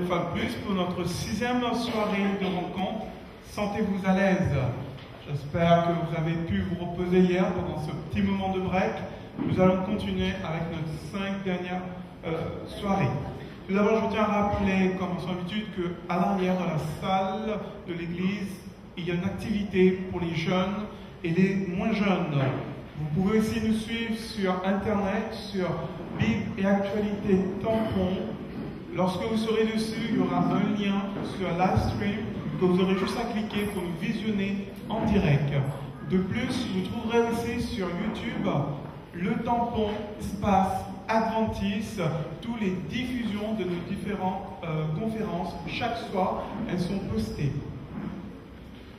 fois de plus pour notre 6e soirée de rencontre. Sentez-vous à l'aise. J'espère que vous avez pu vous reposer hier pendant ce petit moment de break. Nous allons continuer avec notre 5 dernières soirées. Tout d'abord, je tiens à rappeler, comme à son habitude, qu'à l'arrière de la salle de l'église, il y a une activité pour les jeunes et les moins jeunes. Vous pouvez aussi nous suivre sur Internet, sur Bible et Actualité Tampon. Lorsque vous serez dessus, il y aura un lien sur Livestream que vous aurez juste à cliquer pour nous visionner en direct. De plus, vous trouverez aussi sur YouTube le tampon Espace Adventiste, toutes les diffusions de nos différentes conférences. Chaque soir, elles sont postées.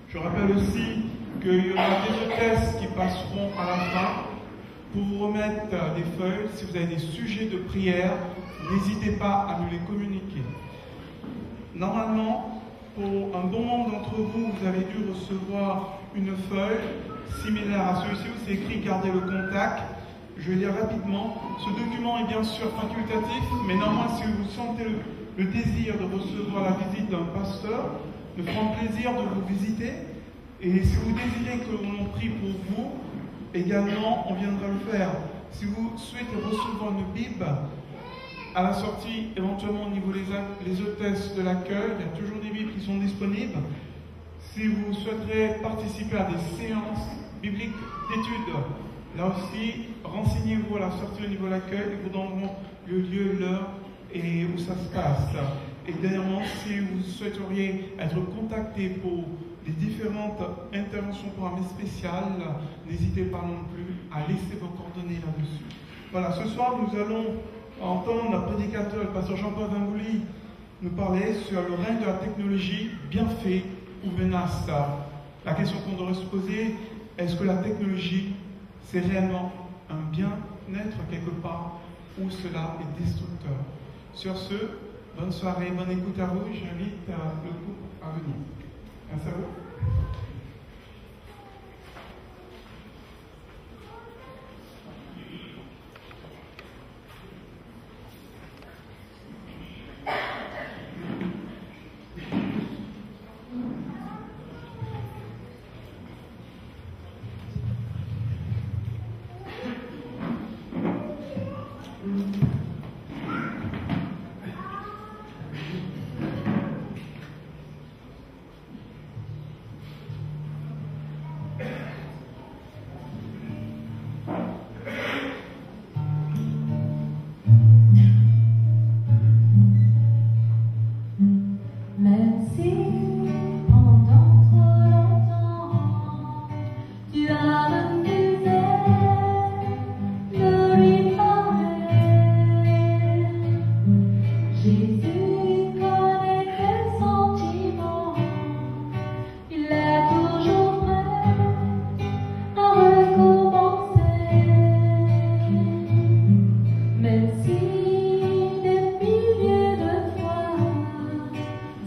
Je rappelle aussi qu'il y aura des hôtesses qui passeront à la fin pour vous remettre des feuilles. Si vous avez des sujets de prière, n'hésitez pas à nous les communiquer. Normalement, pour un bon nombre d'entre vous, vous avez dû recevoir une feuille similaire à celui-ci où c'est écrit « Gardez le contact ». Je vais lire rapidement. Ce document est bien sûr facultatif, mais néanmoins, si vous sentez le désir de recevoir la visite d'un pasteur, nous ferons plaisir de vous visiter. Et si vous désirez que l'on prie pour vous, également, on viendra le faire. Si vous souhaitez recevoir une Bible, à la sortie, éventuellement au niveau des hôtesses de l'accueil, il y a toujours des Bibles qui sont disponibles. Si vous souhaiterez participer à des séances bibliques d'études, là aussi, renseignez-vous à la sortie au niveau de l'accueil, ils vous donneront le lieu, l'heure et où ça se passe. Et dernièrement, si vous souhaiteriez être contacté pour les différentes interventions programmées spéciales, n'hésitez pas non plus à laisser vos coordonnées là-dessus. Voilà, ce soir, nous allons entendre notre prédicateur, le pasteur Jean-Paul Vingouli, nous parler sur le règne de la technologie, bienfait ou menace. La question qu'on devrait se poser, est-ce que la technologie, c'est réellement un bien-être quelque part ou cela est destructeur? Sur ce, bonne soirée, bonne écoute à vous. J'invite le couple à venir. Merci à vous.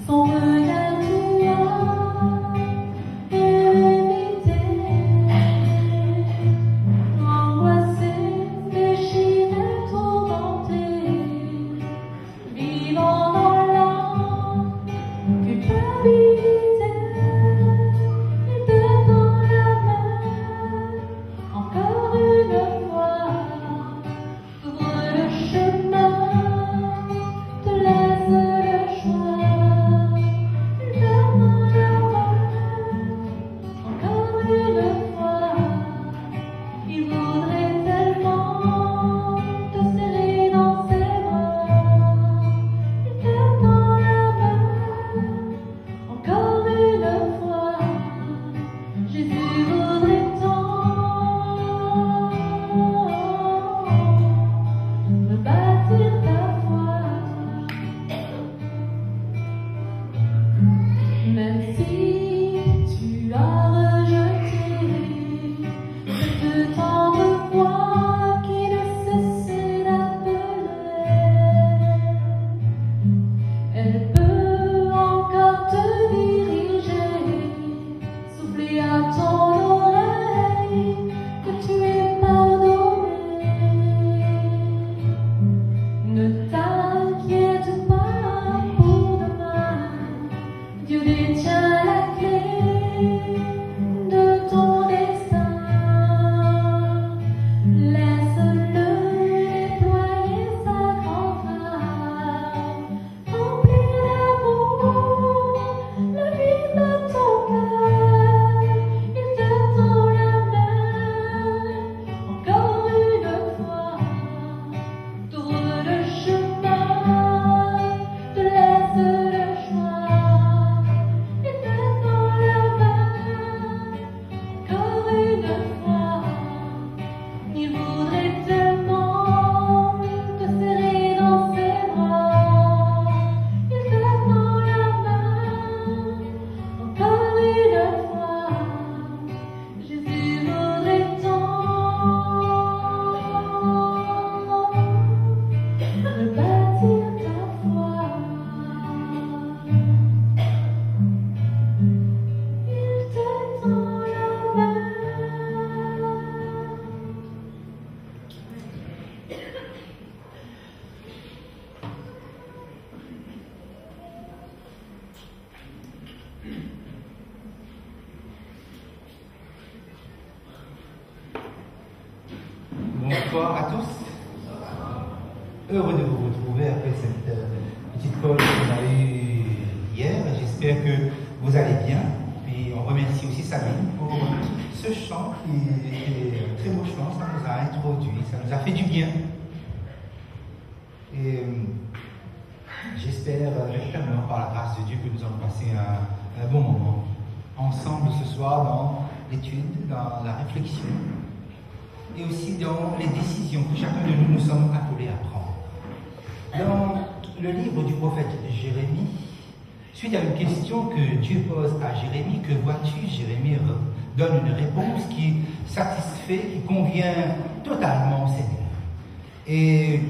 Son regard Bonsoir à tous. Heureux de vous retrouver après cette petite pause qu'on a eue hier. J'espère que vous allez bien. Et on remercie aussi Sabine pour ce chant qui est un très beau chant. Ça nous a introduit, ça nous a fait du bien. Et j'espère véritablement par la grâce de Dieu que nous allons passer un bon moment ensemble ce soir dans l'étude, dans la réflexion et aussi dans les décisions que chacun de nous sommes appelés à prendre. Dans le livre du prophète Jérémie, suite à une question que Dieu pose à Jérémie, que vois-tu, Jérémie donne une réponse qui satisfait, qui convient totalement au Seigneur. Et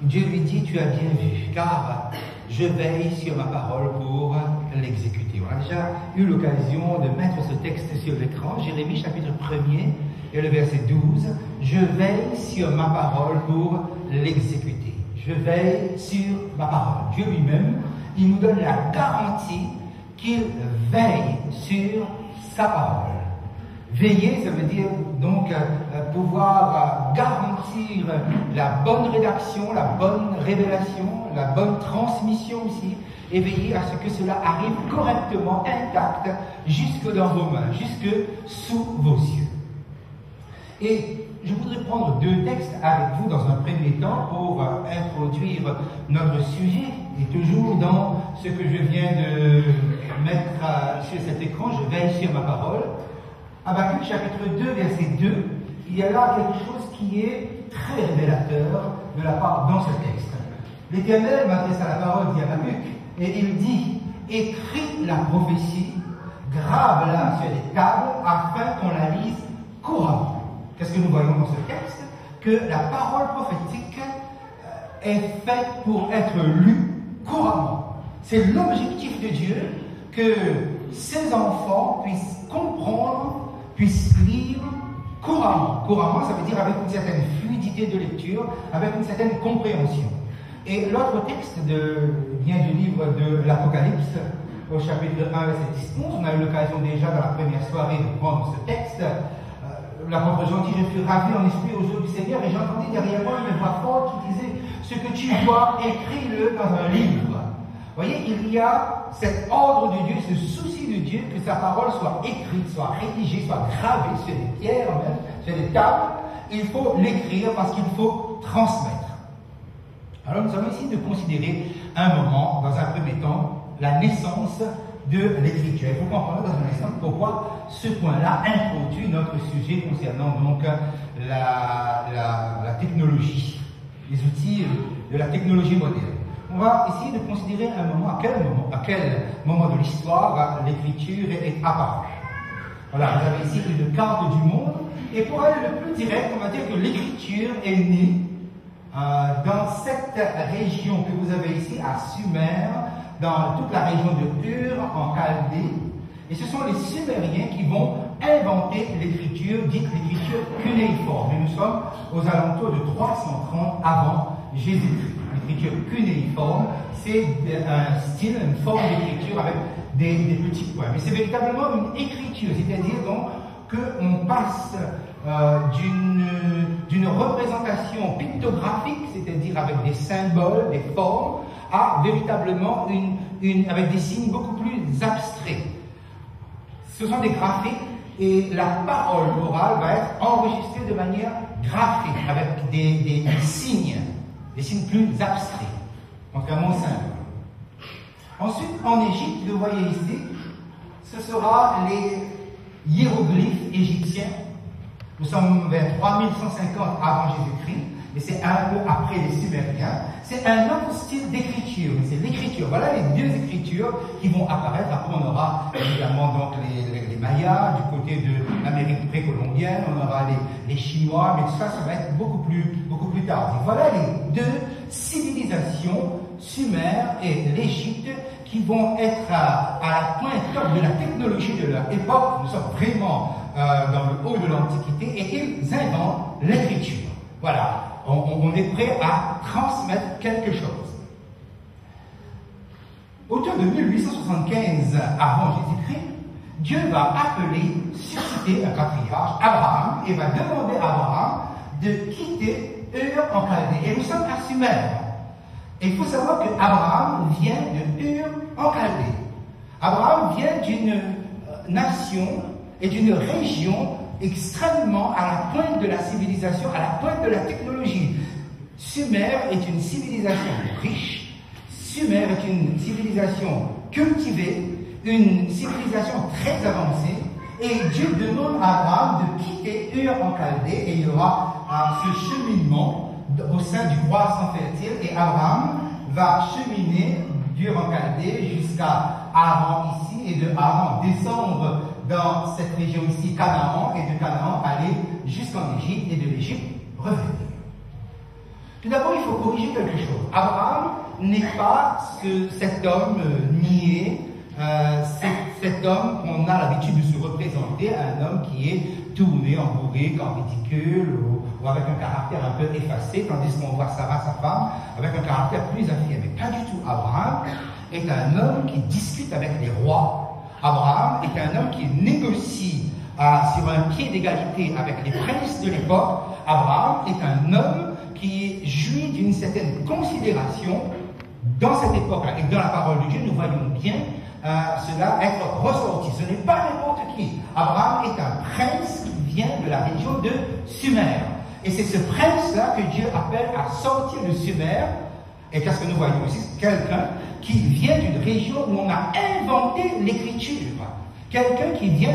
Dieu lui dit, tu as bien vu, car je veille sur ma parole pour l'exécuter. On a déjà eu l'occasion de mettre ce texte sur l'écran, Jérémie chapitre 1er et le verset 12. Je veille sur ma parole pour l'exécuter. Je veille sur ma parole. Dieu lui-même, il nous donne la garantie qu'il veille sur sa parole. Veiller, ça veut dire donc pouvoir garantir la bonne rédaction, la bonne révélation, la bonne transmission aussi, et veiller à ce que cela arrive correctement, intact, jusque dans vos mains, jusque sous vos yeux. Et je voudrais prendre deux textes avec vous dans un premier temps pour introduire notre sujet, et toujours dans ce que je viens de mettre sur cet écran, je veille sur ma parole. Habakkuk chapitre 2, verset 2, il y a là quelque chose qui est très révélateur de la part dans ce texte. L'Éternel m'adresse à la parole, dit Habakkuk, et il dit, écris la prophétie, grave-la sur des tables, afin qu'on la lise couramment. Qu'est-ce que nous voyons dans ce texte? Que la parole prophétique est faite pour être lue couramment. C'est l'objectif de Dieu que ses enfants puissent comprendre, puissent lire couramment. Couramment, ça veut dire avec une certaine fluidité de lecture, avec une certaine compréhension. Et l'autre texte vient du livre de l'Apocalypse, au chapitre 1, verset 10-11. On a eu l'occasion déjà dans la première soirée de prendre ce texte. L'apôtre Jean dit, je fus ravi en esprit au jour du Seigneur, et j'entendis derrière moi une voix forte qui disait, ce que tu vois, écris-le dans un livre. Vous voyez, il y a cet ordre de Dieu, ce souci de Dieu que sa parole soit écrite, soit rédigée, soit gravée sur des pierres, même, sur des tables. Il faut l'écrire parce qu'il faut transmettre. Alors nous allons essayer de considérer un moment, dans un premier temps, la naissance de l'écriture. Il faut comprendre dans un instant pourquoi ce point-là introduit notre sujet concernant donc la technologie, les outils de la technologie moderne. On va essayer de considérer un moment, à quel moment de l'histoire l'écriture est apparue. Voilà, vous avez ici une carte du monde, et pour aller le plus direct, on va dire que l'écriture est née dans cette région que vous avez ici, à Sumer, dans toute la région de Ur, en Chaldée. Et ce sont les Sumériens qui vont inventer l'écriture, dite l'écriture cunéiforme. Et nous sommes aux alentours de 330 avant Jésus-Christ. L'écriture cunéiforme, c'est un style, une forme d'écriture avec des petits points. Mais c'est véritablement une écriture, c'est-à-dire donc qu'on passe d'une représentation pictographique, c'est-à-dire avec des symboles, des formes, à véritablement avec des signes beaucoup plus abstraits. Ce sont des graphiques et la parole orale va être enregistrée de manière graphique, avec des signes plus abstraits, contrairement aux symboles. Ensuite, en Égypte, vous voyez ici, ce sera les hiéroglyphes égyptiens Nous sommes vers 3150 avant Jésus-Christ, et c'est un peu après les Sumériens. C'est un autre style d'écriture, c'est l'écriture. Voilà les deux écritures qui vont apparaître. Après, on aura évidemment donc les Mayas du côté de l'Amérique précolombienne, on aura les Chinois, mais tout ça, ça va être beaucoup plus tard. Et voilà les deux civilisations, Sumer et l'Égypte, qui vont être à la pointe de la technologie de leur époque. Nous sommes vraiment dans le haut de l'Antiquité, et ils inventent l'écriture. Voilà, on est prêt à transmettre quelque chose. Autour de 1875 avant Jésus-Christ, Dieu va susciter un patriarche, Abraham, et va demander à Abraham de quitter Ur en Chaldée. Et nous sommes à Sumer. Et il faut savoir que Abraham vient de Ur en Chaldée. Abraham vient d'une nation et d'une région extrêmement à la pointe de la civilisation, à la pointe de la technologie. Sumer est une civilisation riche, Sumer est une civilisation cultivée, une civilisation très avancée, et Dieu demande à Abraham de quitter Ur en Chaldée, et il y aura ce cheminement au sein du croissant fertile, et Abraham va cheminer d'Ur en Chaldée jusqu'à Haran ici, et de Haran descendre dans cette région ici, Canaan, et de Canaan aller jusqu'en Égypte, et de l'Égypte revenir. Tout d'abord, il faut corriger quelque chose. Abraham n'est pas cet homme niais, cet homme qu'on a l'habitude de se représenter, un homme qui est tourné, embourré, en ridicule, ou avec un caractère un peu effacé, tandis qu'on voit Sarah, sa femme, avec un caractère plus affirmé. Pas du tout. Abraham est un homme qui discute avec les rois. Abraham est un homme qui négocie sur un pied d'égalité avec les princes de l'époque. Abraham est un homme qui jouit d'une certaine considération dans cette époque-là. Et dans la parole de Dieu, nous voyons bien cela être ressorti. Ce n'est pas n'importe qui. Abraham est un prince qui vient de la région de Sumer. Et c'est ce prince-là que Dieu appelle à sortir de Sumer. Et qu'est-ce que nous voyons ici? Quelqu'un qui vient d'une région où on a inventé l'écriture. Quelqu'un qui vient,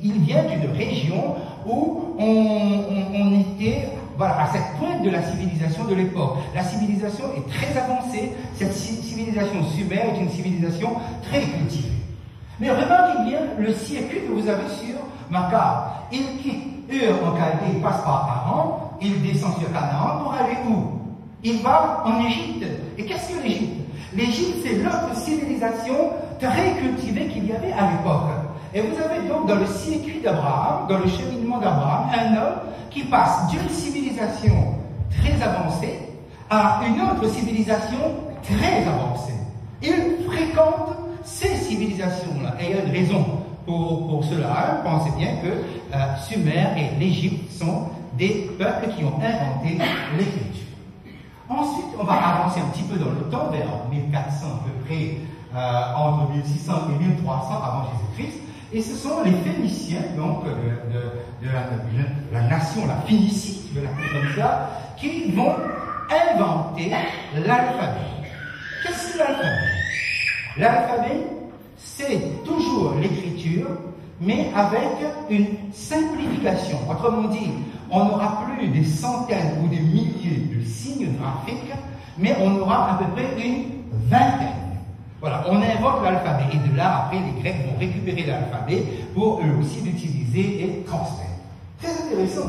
il vient d'une région où on était à cette pointe de la civilisation de l'époque. La civilisation est très avancée. Cette civilisation Sumer est une civilisation très cultivée. Mais remarquez bien le circuit que vous avez sur ma carte. Il quitte Ur en Chaldée, il passe par Haran, il descend sur Canaan pour aller où? Il va en Égypte. Et qu'est-ce que l'Égypte? L'Égypte, c'est l'autre civilisation très cultivée qu'il y avait à l'époque. Et vous avez donc dans le circuit d'Abraham, dans le cheminement d'Abraham, un homme qui passe d'une civilisation très avancée à une autre civilisation très avancée. Il fréquente ces civilisations-là. Et il y a une raison pour cela. Pensez bien que Sumer et l'Égypte sont des peuples qui ont inventé l'écriture. Ensuite, on va avancer un petit peu dans le temps, vers 1400 à peu près, entre 1600 et 1300 avant Jésus-Christ. Et ce sont les Phéniciens, donc de la nation, la Phénicie, si je veux l'appeler comme ça, qui vont inventer l'alphabet. Qu'est-ce que l'alphabet? L'alphabet, c'est toujours l'écriture, mais avec une simplification. Autrement dit, on n'aura plus des centaines ou des milliers de signes graphiques, mais on aura à peu près une vingtaine. Voilà, on invente l'alphabet, et de là, après, les Grecs vont récupérer l'alphabet pour eux aussi l'utiliser et transmettre. Très intéressant.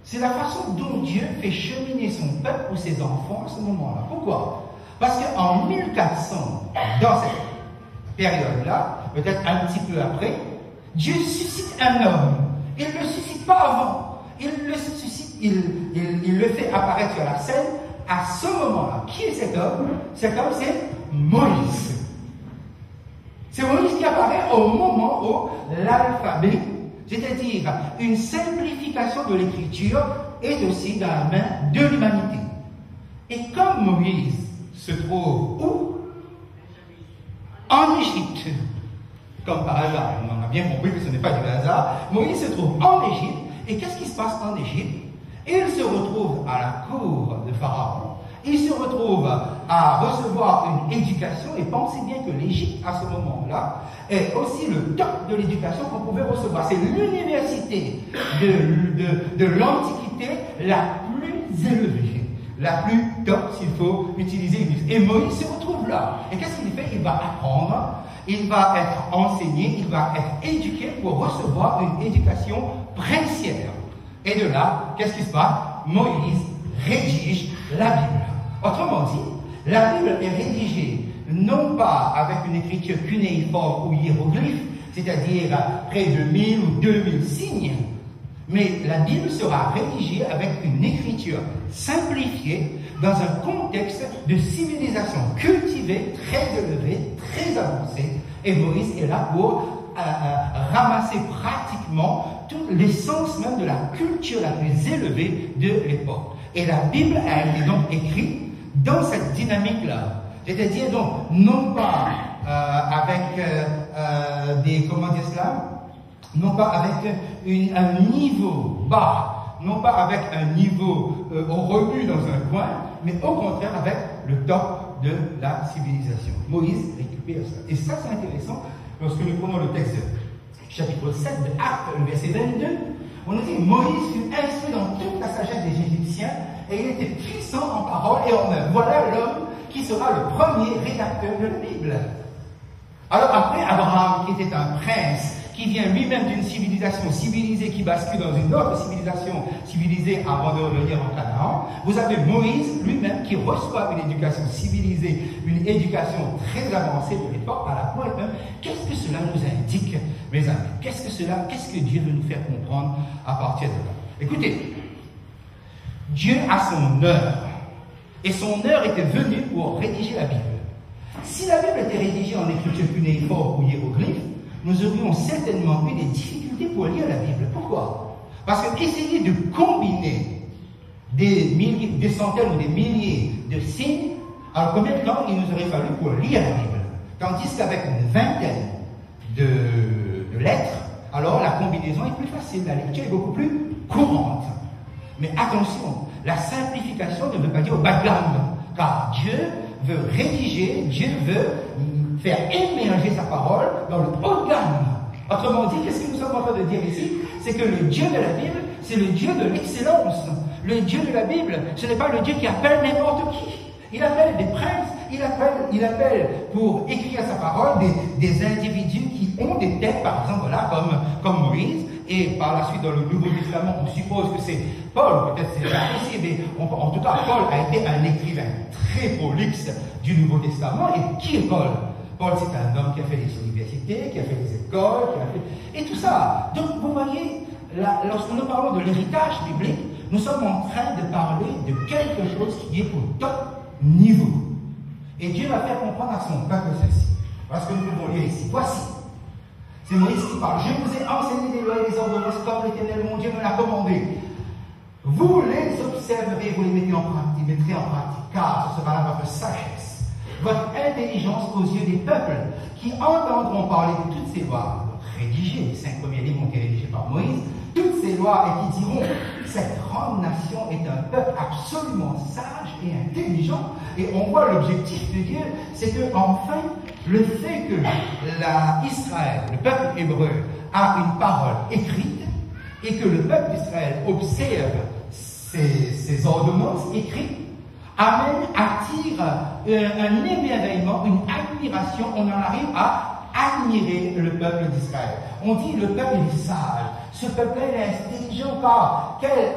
C'est la façon dont Dieu fait cheminer son peuple ou ses enfants à ce moment-là. Pourquoi? Parce qu'en 1400, dans cette période-là, peut-être un petit peu après, Dieu suscite un homme. Il ne le suscite pas avant. Il le suscite, il le fait apparaître sur la scène à ce moment-là. Qui est cet homme? Cet homme, c'est Moïse. C'est Moïse qui apparaît au moment où l'alphabet, c'est-à-dire une simplification de l'écriture, est aussi dans la main de l'humanité. Et comme Moïse se trouve où? En Égypte. Comme par hasard, on a bien compris que ce n'est pas du hasard. Moïse se trouve en Égypte. Et qu'est-ce qui se passe en Égypte? Il se retrouve à la cour de Pharaon. il se retrouve à recevoir une éducation, et pensez bien que l'Égypte, à ce moment-là, est aussi le top de l'éducation qu'on pouvait recevoir. C'est l'université de l'Antiquité la plus élevée, la plus top, s'il faut utiliser une. Et Moïse se retrouve là. Et qu'est-ce qu'il fait? Il va apprendre, il va être enseigné, il va être éduqué pour recevoir une éducation princière. Et de là, qu'est-ce qui se passe? Moïse rédige la Bible. Autrement dit, la Bible est rédigée non pas avec une écriture cunéiforme ou hiéroglyphe, c'est-à-dire près de 1000 ou 2000 signes, mais la Bible sera rédigée avec une écriture simplifiée dans un contexte de civilisation cultivée, très élevée, très avancée, et Moïse est là pour ramasser pratiquement toute l'essence même de la culture la plus élevée de l'époque. Et la Bible a été donc écrite dans cette dynamique-là. C'est-à-dire donc, non pas avec comment dire cela? Non pas avec un niveau bas, non pas avec un niveau au rebut dans un coin, mais au contraire avec le top de la civilisation. Moïse récupère ça. Et ça, c'est intéressant, lorsque nous prenons le texte chapitre 7 de Actes, le verset 22, on nous dit Moïse fut instruit dans toute la sagesse des Égyptiens, et il était puissant en parole et en œuvre. Voilà l'homme qui sera le premier rédacteur de la Bible. Alors après Abraham, qui était un prince, qui vient lui-même d'une civilisation civilisée qui bascule dans une autre civilisation civilisée avant de revenir en Canaan, vous avez Moïse lui-même qui reçoit une éducation civilisée, une éducation très avancée de l'époque, à la pointe même. Qu'est-ce que cela nous indique, mes amis? Qu'est-ce que Dieu veut nous faire comprendre à partir de là? Écoutez, Dieu a son heure, et son heure était venue pour rédiger la Bible. Si la Bible était rédigée en écriture cunéiforme ou hiéroglyphe, nous aurions certainement eu des difficultés pour lire la Bible. Pourquoi? Parce qu'essayer de combiner des centaines ou des milliers de signes, alors combien de temps il nous aurait fallu pour lire la Bible? Tandis qu'avec une vingtaine de lettres, alors la combinaison est plus facile, la lecture est beaucoup plus courante. Mais attention, la simplification ne veut pas dire background, car Dieu veut rédiger, Dieu veut faire émerger sa parole dans le haut de gamme. Autrement dit, qu'est-ce que nous sommes en train de dire ici? C'est que le Dieu de la Bible, c'est le Dieu de l'excellence. Le Dieu de la Bible, ce n'est pas le Dieu qui appelle n'importe qui. Il appelle des princes, il appelle pour écrire sa parole des individus qui ont des têtes, par exemple, là, comme Moïse. Et par la suite, dans le Nouveau Testament, on suppose que c'est Paul, peut-être c'est pas possible, mais en tout cas, Paul a été un écrivain très prolixe du Nouveau Testament. Et qui est Paul? Paul, c'est un homme qui a fait des universités, qui a fait des écoles, et tout ça. Donc, vous voyez, lorsque nous parlons de l'héritage biblique, nous sommes en train de parler de quelque chose qui est au top niveau. Et Dieu va faire comprendre à son peuple ceci. Parce que nous pouvons lire ici. Voici. C'est Moïse qui parle. Je vous ai enseigné des lois et des ordonnances comme l'Éternel, mon Dieu, me l'a commandé. Vous les observerez, vous les mettrez en pratique, car ce sera votre sagesse, votre intelligence aux yeux des peuples qui entendront parler de toutes ces lois rédigées. Les 5 premiers livres ont été rédigés par Moïse. Toutes ces lois et qui diront cette grande nation est un peuple absolument sage et intelligent. Et on voit l'objectif de Dieu, c'est que enfin le fait que Israël, le peuple hébreu, a une parole écrite et que le peuple d'Israël observe ces ordonnances écrites, attire un émerveillement, une admiration. On en arrive à admirer le peuple d'Israël. On dit le peuple est sage, ce peuple est intelligent, car quelle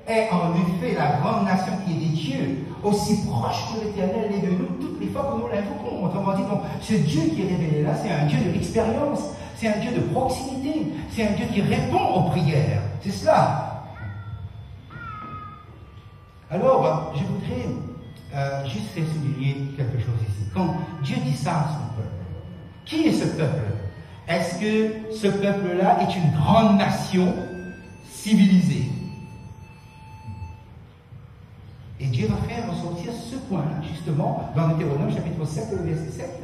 est en effet la grande nation qui est des dieux, aussi proche que l'Éternel est de nous toutes les fois que nous l'invoquons. Autrement dit, donc, ce Dieu qui est révélé là, c'est un Dieu de l'expérience, c'est un Dieu de proximité, c'est un Dieu qui répond aux prières. C'est cela. Alors, je voudrais juste faire souligner quelque chose ici. Quand Dieu dit ça à son peuple, qui est ce peuple? Est-ce que ce peuple-là est une grande nation civilisée? Et Dieu va faire ressortir ce point-là, justement, dans Deutéronome chapitre 7, verset 7.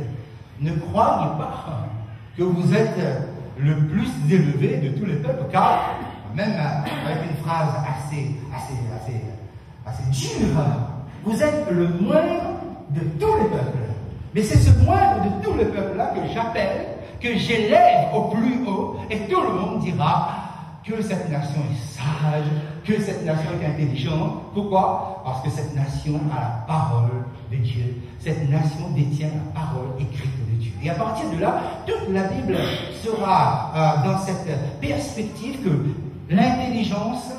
Ne croyez pas que vous êtes le plus élevé de tous les peuples, car, même avec une phrase assez dure, vous êtes le moindre de tous les peuples. Mais c'est ce moindre de tout le peuple-là que j'appelle, que j'élève au plus haut, et tout le monde dira que cette nation est sage, que cette nation est intelligente. Pourquoi? Parce que cette nation a la parole de Dieu. Cette nation détient la parole écrite de Dieu. Et à partir de là, toute la Bible sera dans cette perspective que l'intelligence,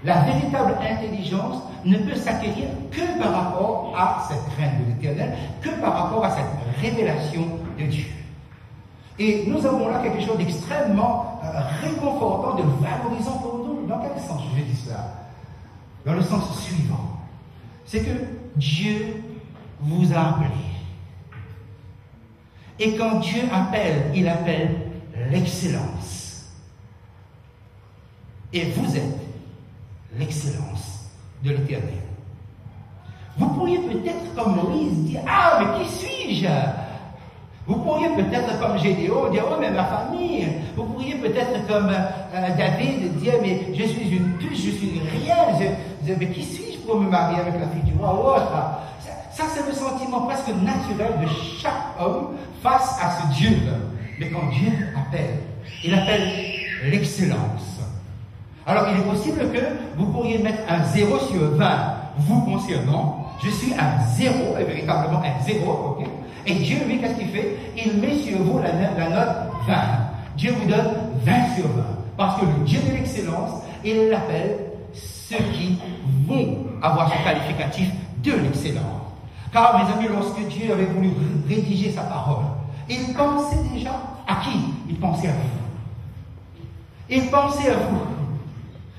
la véritable intelligence, ne peut s'acquérir que par rapport à cette crainte de l'Éternel, que par rapport à cette révélation de Dieu. Et nous avons là quelque chose d'extrêmement réconfortant, de valorisant pour nous. Dans quel sens je dis cela? Dans le sens suivant. C'est que Dieu vous a appelé. Et quand Dieu appelle, il appelle l'excellence. Et vous êtes l'excellence de l'Éternel. Vous pourriez peut-être, comme Moïse, dire « Ah, mais qui suis-je » Vous pourriez peut-être, comme Gédéon, dire « Oh, mais ma famille ». Vous pourriez peut-être, comme David, dire « Mais je suis une puce, je suis rien, mais qui suis-je pour me marier avec la fille du roi » ou autre. Ça, c'est le sentiment presque naturel de chaque homme face à ce Dieu. Mais quand Dieu appelle, il appelle l'excellence. Alors, il est possible que vous pourriez mettre un 0 sur 20 vous concernant. Je suis un 0, et véritablement un 0, ok? Et Dieu, lui, qu'est-ce qu'il fait? Il met sur vous la note 20. Dieu vous donne 20 sur 20. Parce que le Dieu de l'excellence, il l'appelle ceux qui vont avoir ce qualificatif de l'excellence. Car, mes amis, lorsque Dieu avait voulu rédiger sa parole, il pensait déjà à qui? Il pensait à vous. Il pensait à vous.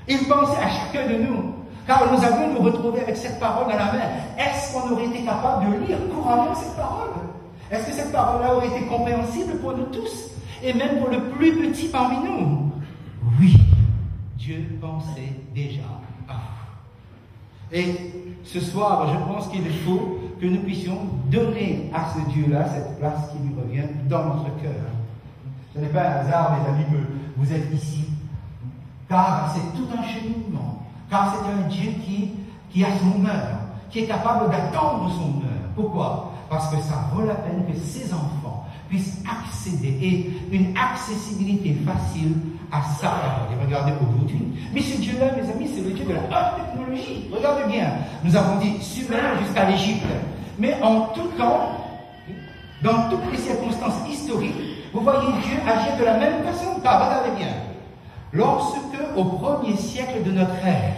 Il pensait à chacun de nous. Car nous allions nous retrouver avec cette parole dans la main. Est-ce qu'on aurait été capable de lire couramment cette parole? Est-ce que cette parole-là aurait été compréhensible pour nous tous? Et même pour le plus petit parmi nous? Oui, Dieu pensait déjà à vous. Et ce soir, je pense qu'il faut que nous puissions donner à ce Dieu-là cette place qui lui revient dans notre cœur. Ce n'est pas un hasard, mes amis, que vous êtes ici. Car c'est tout un cheminement. Car c'est un Dieu qui a son heure, qui est capable d'attendre son heure. Pourquoi? Parce que ça vaut la peine que ses enfants puissent accéder et une accessibilité facile à sa parole. Et regardez aujourd'hui. Mais ce Dieu-là, mes amis, c'est le Dieu de la haute technologie. Regardez bien. Nous avons dit Sumer jusqu'à l'Égypte. Mais en tout temps, dans toutes les circonstances historiques, vous voyez Dieu agir de la même façon. Car regardez bien. Lorsque, au 1er siècle de notre ère,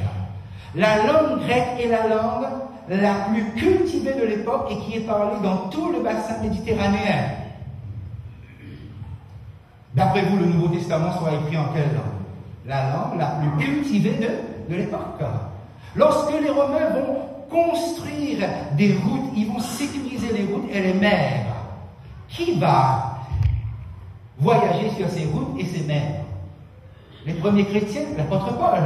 la langue grecque est la langue la plus cultivée de l'époque et qui est parlée dans tout le bassin méditerranéen. D'après vous, le Nouveau Testament sera écrit en quelle langue? La langue la plus cultivée de l'époque. Lorsque les Romains vont construire des routes, ils vont sécuriser les routes et les mers. Qui va voyager sur ces routes et ces mers? Les premiers chrétiens, l'apôtre Paul.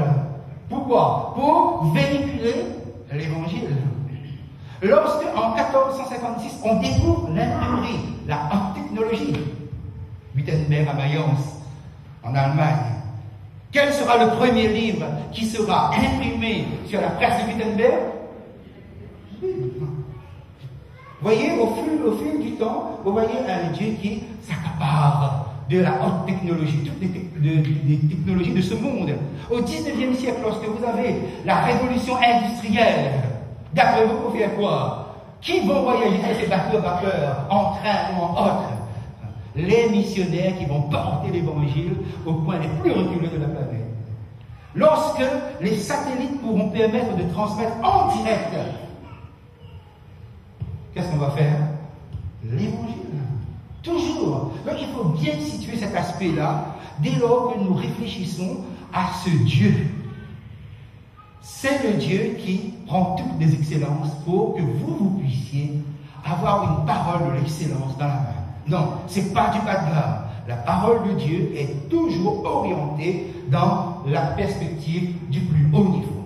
Pourquoi? Pour véhiculer l'évangile. Lorsque, en 1456, on découvre l'imprimerie, la haute technologie, Gutenberg à Mayence, en Allemagne, quel sera le premier livre qui sera imprimé sur la presse de Gutenberg? Vous voyez, au fil du temps, vous voyez un Dieu qui s'accapare de la haute technologie, toutes les technologies de ce monde. Au 19e siècle, lorsque vous avez la révolution industrielle, d'après vous, pour faire quoi? Qui vont voyager sur ces bateaux à vapeur, en train ou en autre? Les missionnaires qui vont porter l'évangile au coin les plus reculés de la planète. Lorsque les satellites pourront permettre de transmettre en direct, qu'est-ce qu'on va faire? L'évangile. Toujours. Donc il faut bien situer cet aspect-là dès lors que nous réfléchissons à ce Dieu. C'est le Dieu qui prend toutes les excellences pour que vous puissiez avoir une parole de l'excellence dans la main. Non, c'est pas du bas de gamme. La parole de Dieu est toujours orientée dans la perspective du plus haut niveau.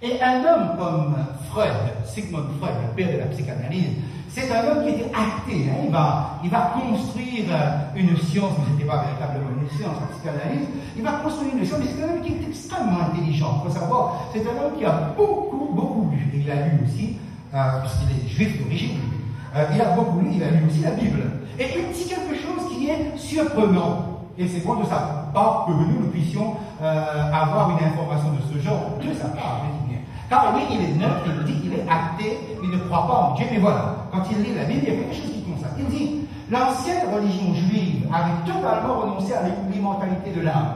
Et un homme comme Freud, Sigmund Freud, le père de la psychanalyse, c'est un homme qui était acté. Hein. Il va construire une science, mais ce n'était pas véritablement une science, la psychanalyse. Il va construire une science, mais c'est un homme qui est extrêmement intelligent. Il faut savoir, c'est un homme qui a beaucoup lu. Et il a lu aussi, puisqu'il est juif d'origine, il a beaucoup lu, il a lu aussi la Bible. Et il dit quelque chose qui est surprenant. Et c'est bon de sa part que nous puissions avoir une information de ce genre de sa part, je dis bien. Car lui, il est neutre, il dit qu'il est athée, il ne croit pas en Dieu, mais voilà, quand il lit la Bible, il y a quelque chose qui constate. Il dit, l'ancienne religion juive avait totalement renoncé à l'immortalité de l'âme.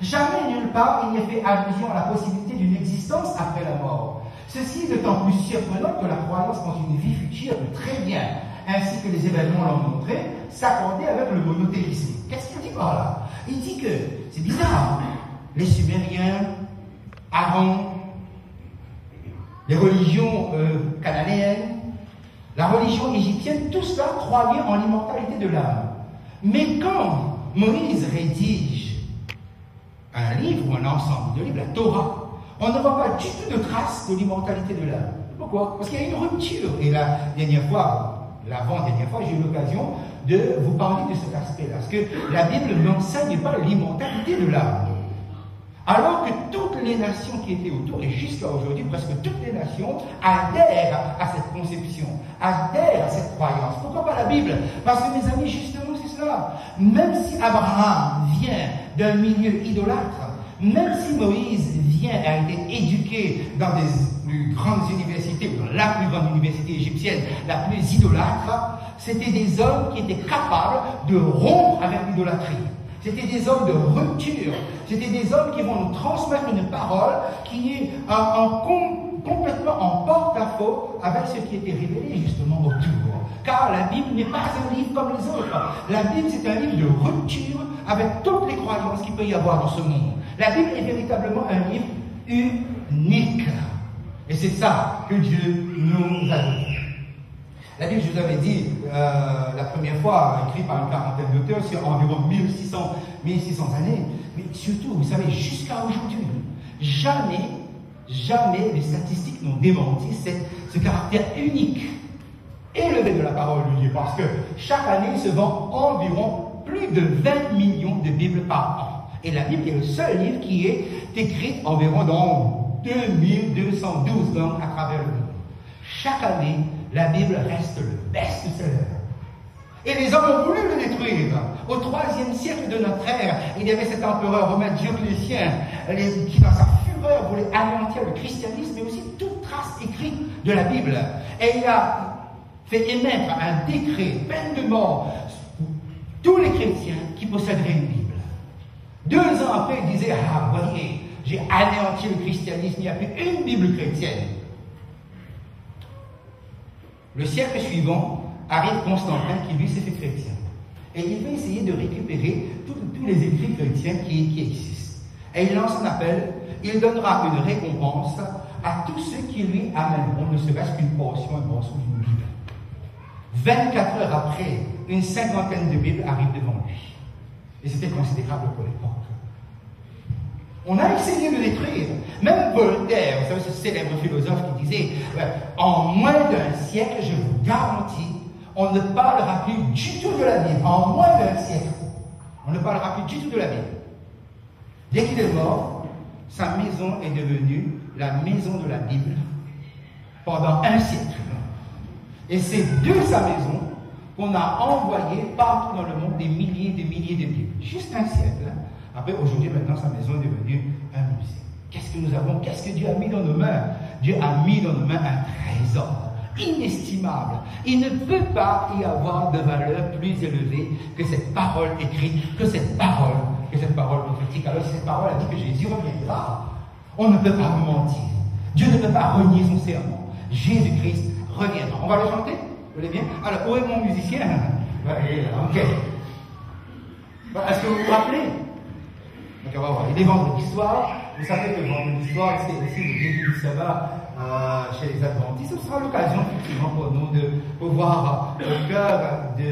Jamais nulle part il n'y a fait allusion à la possibilité d'une existence après la mort. Ceci est d'autant plus surprenant que la croyance en une vie future peut très bien, ainsi que les événements l'ont montré, s'accorder avec le monothéisme. Qu'est-ce qu'il dit par là? Il dit que, c'est bizarre, les Sumériens, Aaron, les religions cananéennes, la religion égyptienne, tout cela croyait en l'immortalité de l'âme. Mais quand Moïse rédige un livre ou un ensemble de livres, la Torah, on ne voit pas du tout de traces de l'immortalité de l'âme. Pourquoi? Parce qu'il y a une rupture. Et la dernière fois, l'avant-dernière fois, j'ai eu l'occasion de vous parler de cet aspect-là. Parce que la Bible n'enseigne pas l'immortalité de l'âme. Alors que toutes les nations qui étaient autour, et jusqu'à aujourd'hui, presque toutes les nations adhèrent à cette conception, adhèrent à cette croyance. Pourquoi pas la Bible? Parce que mes amis, justement, c'est cela. Même si Abraham vient d'un milieu idolâtre, même si Moïse a été éduqué dans des plus grandes universités, ou dans la plus grande université égyptienne, la plus idolâtre, c'était des hommes qui étaient capables de rompre avec l'idolâtrie. C'était des hommes de rupture. C'était des hommes qui vont nous transmettre une parole qui est complètement en porte-à-faux avec ce qui était révélé justement autour. Car la Bible n'est pas un livre comme les autres. La Bible, c'est un livre de rupture avec toutes les croyances qu'il peut y avoir dans ce monde. La Bible est véritablement un livre unique. Et c'est ça que Dieu nous a donné. La Bible, je vous avais dit, la première fois, écrite par une quarantaine d'auteurs, c'est environ 1600 années. Mais surtout, vous savez, jusqu'à aujourd'hui, jamais les statistiques n'ont démenti ce caractère unique, élevé de la parole de Dieu. Parce que chaque année, il se vend environ plus de 20 millions de Bibles par an. Et la Bible est le seul livre qui est écrit environ dans 2212 langues à travers le monde. Chaque année, la Bible reste le best-seller. Et les hommes ont voulu le détruire. Au IIIe siècle de notre ère, il y avait cet empereur romain Dioclétien qui, dans sa fureur, voulait anéantir le christianisme, mais aussi toute trace écrite de la Bible. Et il a fait émettre un décret, peine de mort, pour tous les chrétiens qui posséderaient une Bible. 2 ans après, il disait, ah, voyez, j'ai anéanti le christianisme, il n'y a plus une Bible chrétienne. Le siècle suivant, arrive Constantin qui lui s'est fait chrétien. Et il va essayer de récupérer tous les écrits chrétiens qui existent. Et il lance un appel, il donnera une récompense à tous ceux qui lui amèneront ne serait-ce qu'une portion, un morceau d'une Bible. 24 heures après, une 50aine de Bibles arrivent devant lui. Et c'était considérable pour l'époque. On a essayé de détruire. Même Voltaire, vous savez, ce célèbre philosophe qui disait en moins d'un siècle, je vous garantis, on ne parlera plus du tout de la Bible. En moins d'un siècle, on ne parlera plus du tout de la Bible. Dès qu'il est mort, sa maison est devenue la maison de la Bible pendant un siècle. Et c'est de sa maison qu'on a envoyé partout dans le monde des milliers de Bibles. Juste un siècle. Après, aujourd'hui, maintenant, sa maison est devenue un musée. Qu'est-ce que nous avons? Qu'est-ce que Dieu a mis dans nos mains? Dieu a mis dans nos mains un trésor inestimable. Il ne peut pas y avoir de valeur plus élevée que cette parole écrite, que cette parole prophétique. Alors, si cette parole a dit que Jésus reviendra, on ne peut pas nous mentir. Dieu ne peut pas renier son serment. Jésus-Christ reviendra. On va le chanter? Vous voulez bien? Alors, où est mon musicien? Ok. Est-ce que vous vous rappelez? Donc, on va voir. Il est vendredi soir. Vous savez que vendredi soir, c'est aussi le début du sabbat chez les Adventistes. Ce sera l'occasion, effectivement, pour nous de pouvoir, au cœur de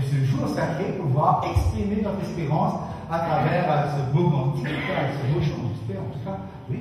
ce jour sacré, pouvoir exprimer notre espérance à travers ce beau cantique, ce beau chant. J'espère, en tout cas, oui.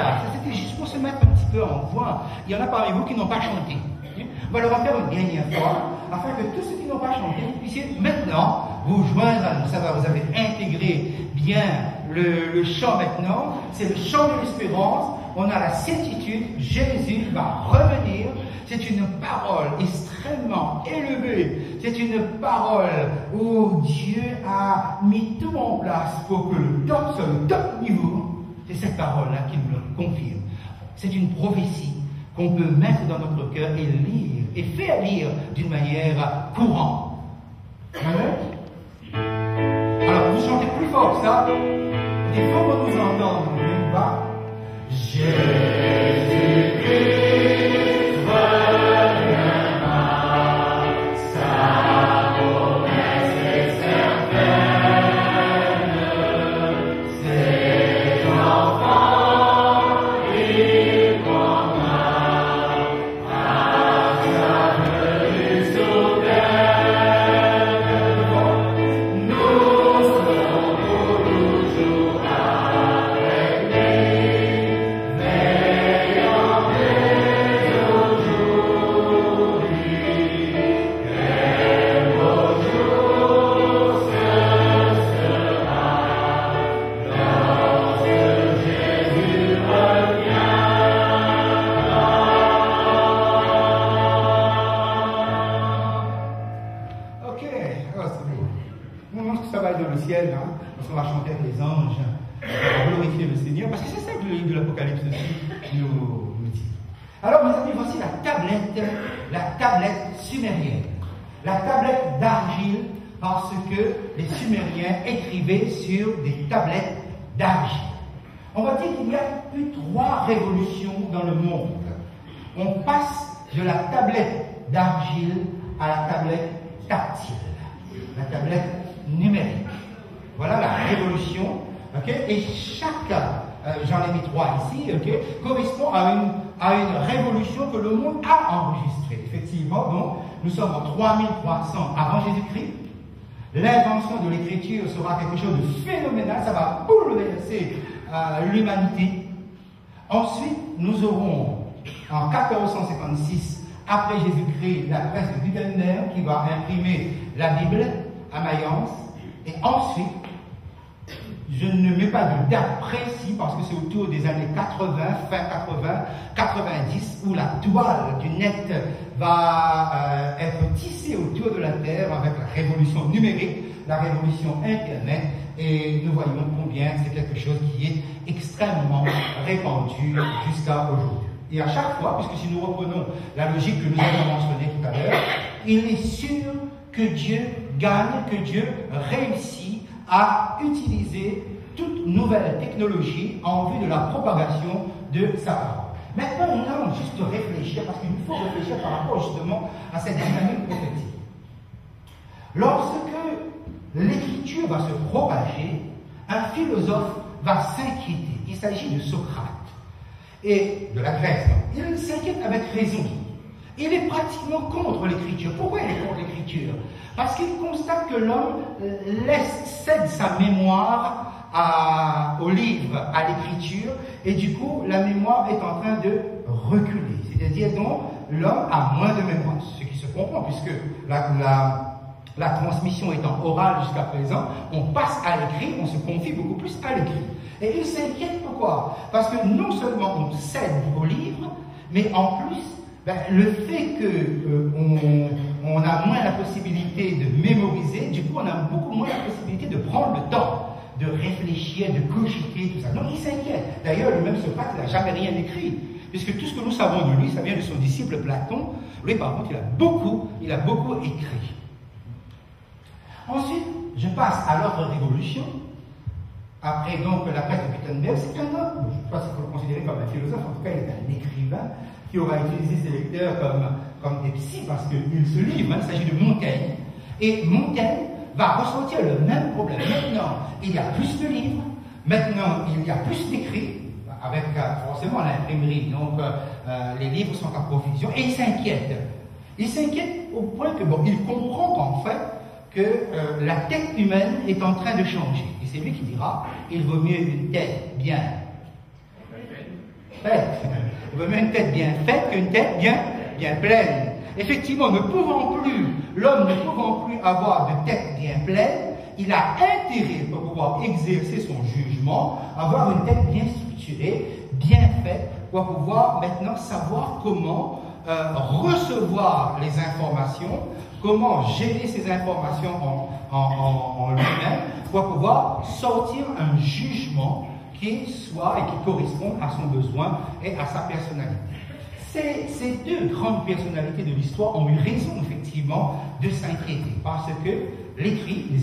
Voilà, ça c'était juste pour se mettre un petit peu en voix. Il y en a parmi vous qui n'ont pas chanté. On va le refaire une dernière fois, afin que tous ceux qui n'ont pas chanté, vous puissiez maintenant vous joindre à nous. Ça va, vous avez intégré bien le chant maintenant. C'est le chant de l'espérance. On a la certitude, Jésus va revenir. C'est une parole extrêmement élevée. C'est une parole où Dieu a mis tout en place pour que le top soit le top niveau. C'est cette parole-là qui nous le confirme. C'est une prophétie qu'on peut mettre dans notre cœur et lire, et faire lire d'une manière courante. Amen. Alors, vous chantez plus fort que ça. Il faut qu'on nous entende. On va. Jésus-Christ reviendra, sa promesse est certaine. Ses enfants, il prendra à sa venue soudaine. Nous serons pour toujours avec lui. Parce qu'on va chanter avec les anges, on va glorifier le Seigneur, parce que c'est ça que le livre de l'Apocalypse aussi nous dit. Alors mes amis, voici la tablette sumérienne. La tablette d'argile, parce que les Sumériens écrivaient sur des tablettes d'argile. On va dire qu'il y a eu 3 révolutions dans le monde. On passe de la tablette d'argile à la tablette tactile, la tablette numérique. Voilà la révolution, okay? Et chaque, j'en ai mis 3 ici, okay, correspond à une révolution que le monde a enregistrée. Effectivement, donc, nous sommes en 3300 avant Jésus-Christ. L'invention de l'écriture sera quelque chose de phénoménal, ça va bouleverser l'humanité. Ensuite, nous aurons en 1456, après Jésus-Christ, la presse de Gutenberg qui va imprimer la Bible à Mayence. Et ensuite, je ne mets pas de date précise parce que c'est autour des années 80, fin 80, 90, où la toile du net va être tissée autour de la Terre avec la révolution numérique, la révolution Internet, et nous voyons combien c'est quelque chose qui est extrêmement répandu jusqu'à aujourd'hui. Et à chaque fois, puisque si nous reprenons la logique que nous avons mentionnée tout à l'heure, il est sûr que Dieu gagne, que Dieu réussit à utiliser toute nouvelle technologie en vue de la propagation de sa parole. Maintenant, on a juste réfléchir, parce qu'il nous faut réfléchir par rapport justement à cette dynamique prophétique. Lorsque l'écriture va se propager, un philosophe va s'inquiéter. Il s'agit de Socrate et de la Grèce. Il s'inquiète avec raison. Il est pratiquement contre l'écriture. Pourquoi il est contre l'écriture? Parce qu'il constate que l'homme cède sa mémoire au livre, à l'écriture, et du coup, la mémoire est en train de reculer. C'est-à-dire donc, l'homme a moins de mémoire, ce qui se comprend, puisque la transmission étant orale jusqu'à présent, on passe à l'écrit, on se confie beaucoup plus à l'écrit. Et il s'inquiète pourquoi? Parce que non seulement on cède au livre, mais en plus, le fait qu'on a moins la possibilité de mémoriser, du coup on a beaucoup moins la possibilité de prendre le temps, de réfléchir, de cogiter, tout ça. Donc il s'inquiète. D'ailleurs, lui-même Socrate, il n'a jamais rien écrit, puisque tout ce que nous savons de lui, ça vient de son disciple Platon. Lui, par contre, il a beaucoup écrit. Ensuite, je passe à l'autre révolution. Après donc la presse de Gutenberg, c'est un homme, je ne sais pas s'il faut le considérer comme un philosophe, en tout cas il est un écrivain qui aura utilisé ses lecteurs comme des psys parce qu'il se livre, il s'agit de Montaigne. Et Montaigne va ressentir le même problème. Maintenant, il y a plus de livres, maintenant il y a plus d'écrits, avec forcément l'imprimerie, donc les livres sont à profusion, et il s'inquiète. Il s'inquiète au point que, bon, il comprend qu'en fait, que la tête humaine est en train de changer. Et c'est lui qui dira, il vaut mieux une tête bien faite. Il vaut mieux une tête bien faite qu'une tête bien pleine. Effectivement, l'homme ne pouvant plus avoir de tête bien pleine, il a intérêt pour pouvoir exercer son jugement, avoir une tête bien structurée, bien faite, pour pouvoir maintenant savoir comment recevoir les informations, comment gérer ces informations en lui-même, pour pouvoir sortir un jugement qui soit et qui corresponde à son besoin et à sa personnalité. Ces deux grandes personnalités de l'histoire ont eu raison, effectivement, de s'inquiéter, parce que les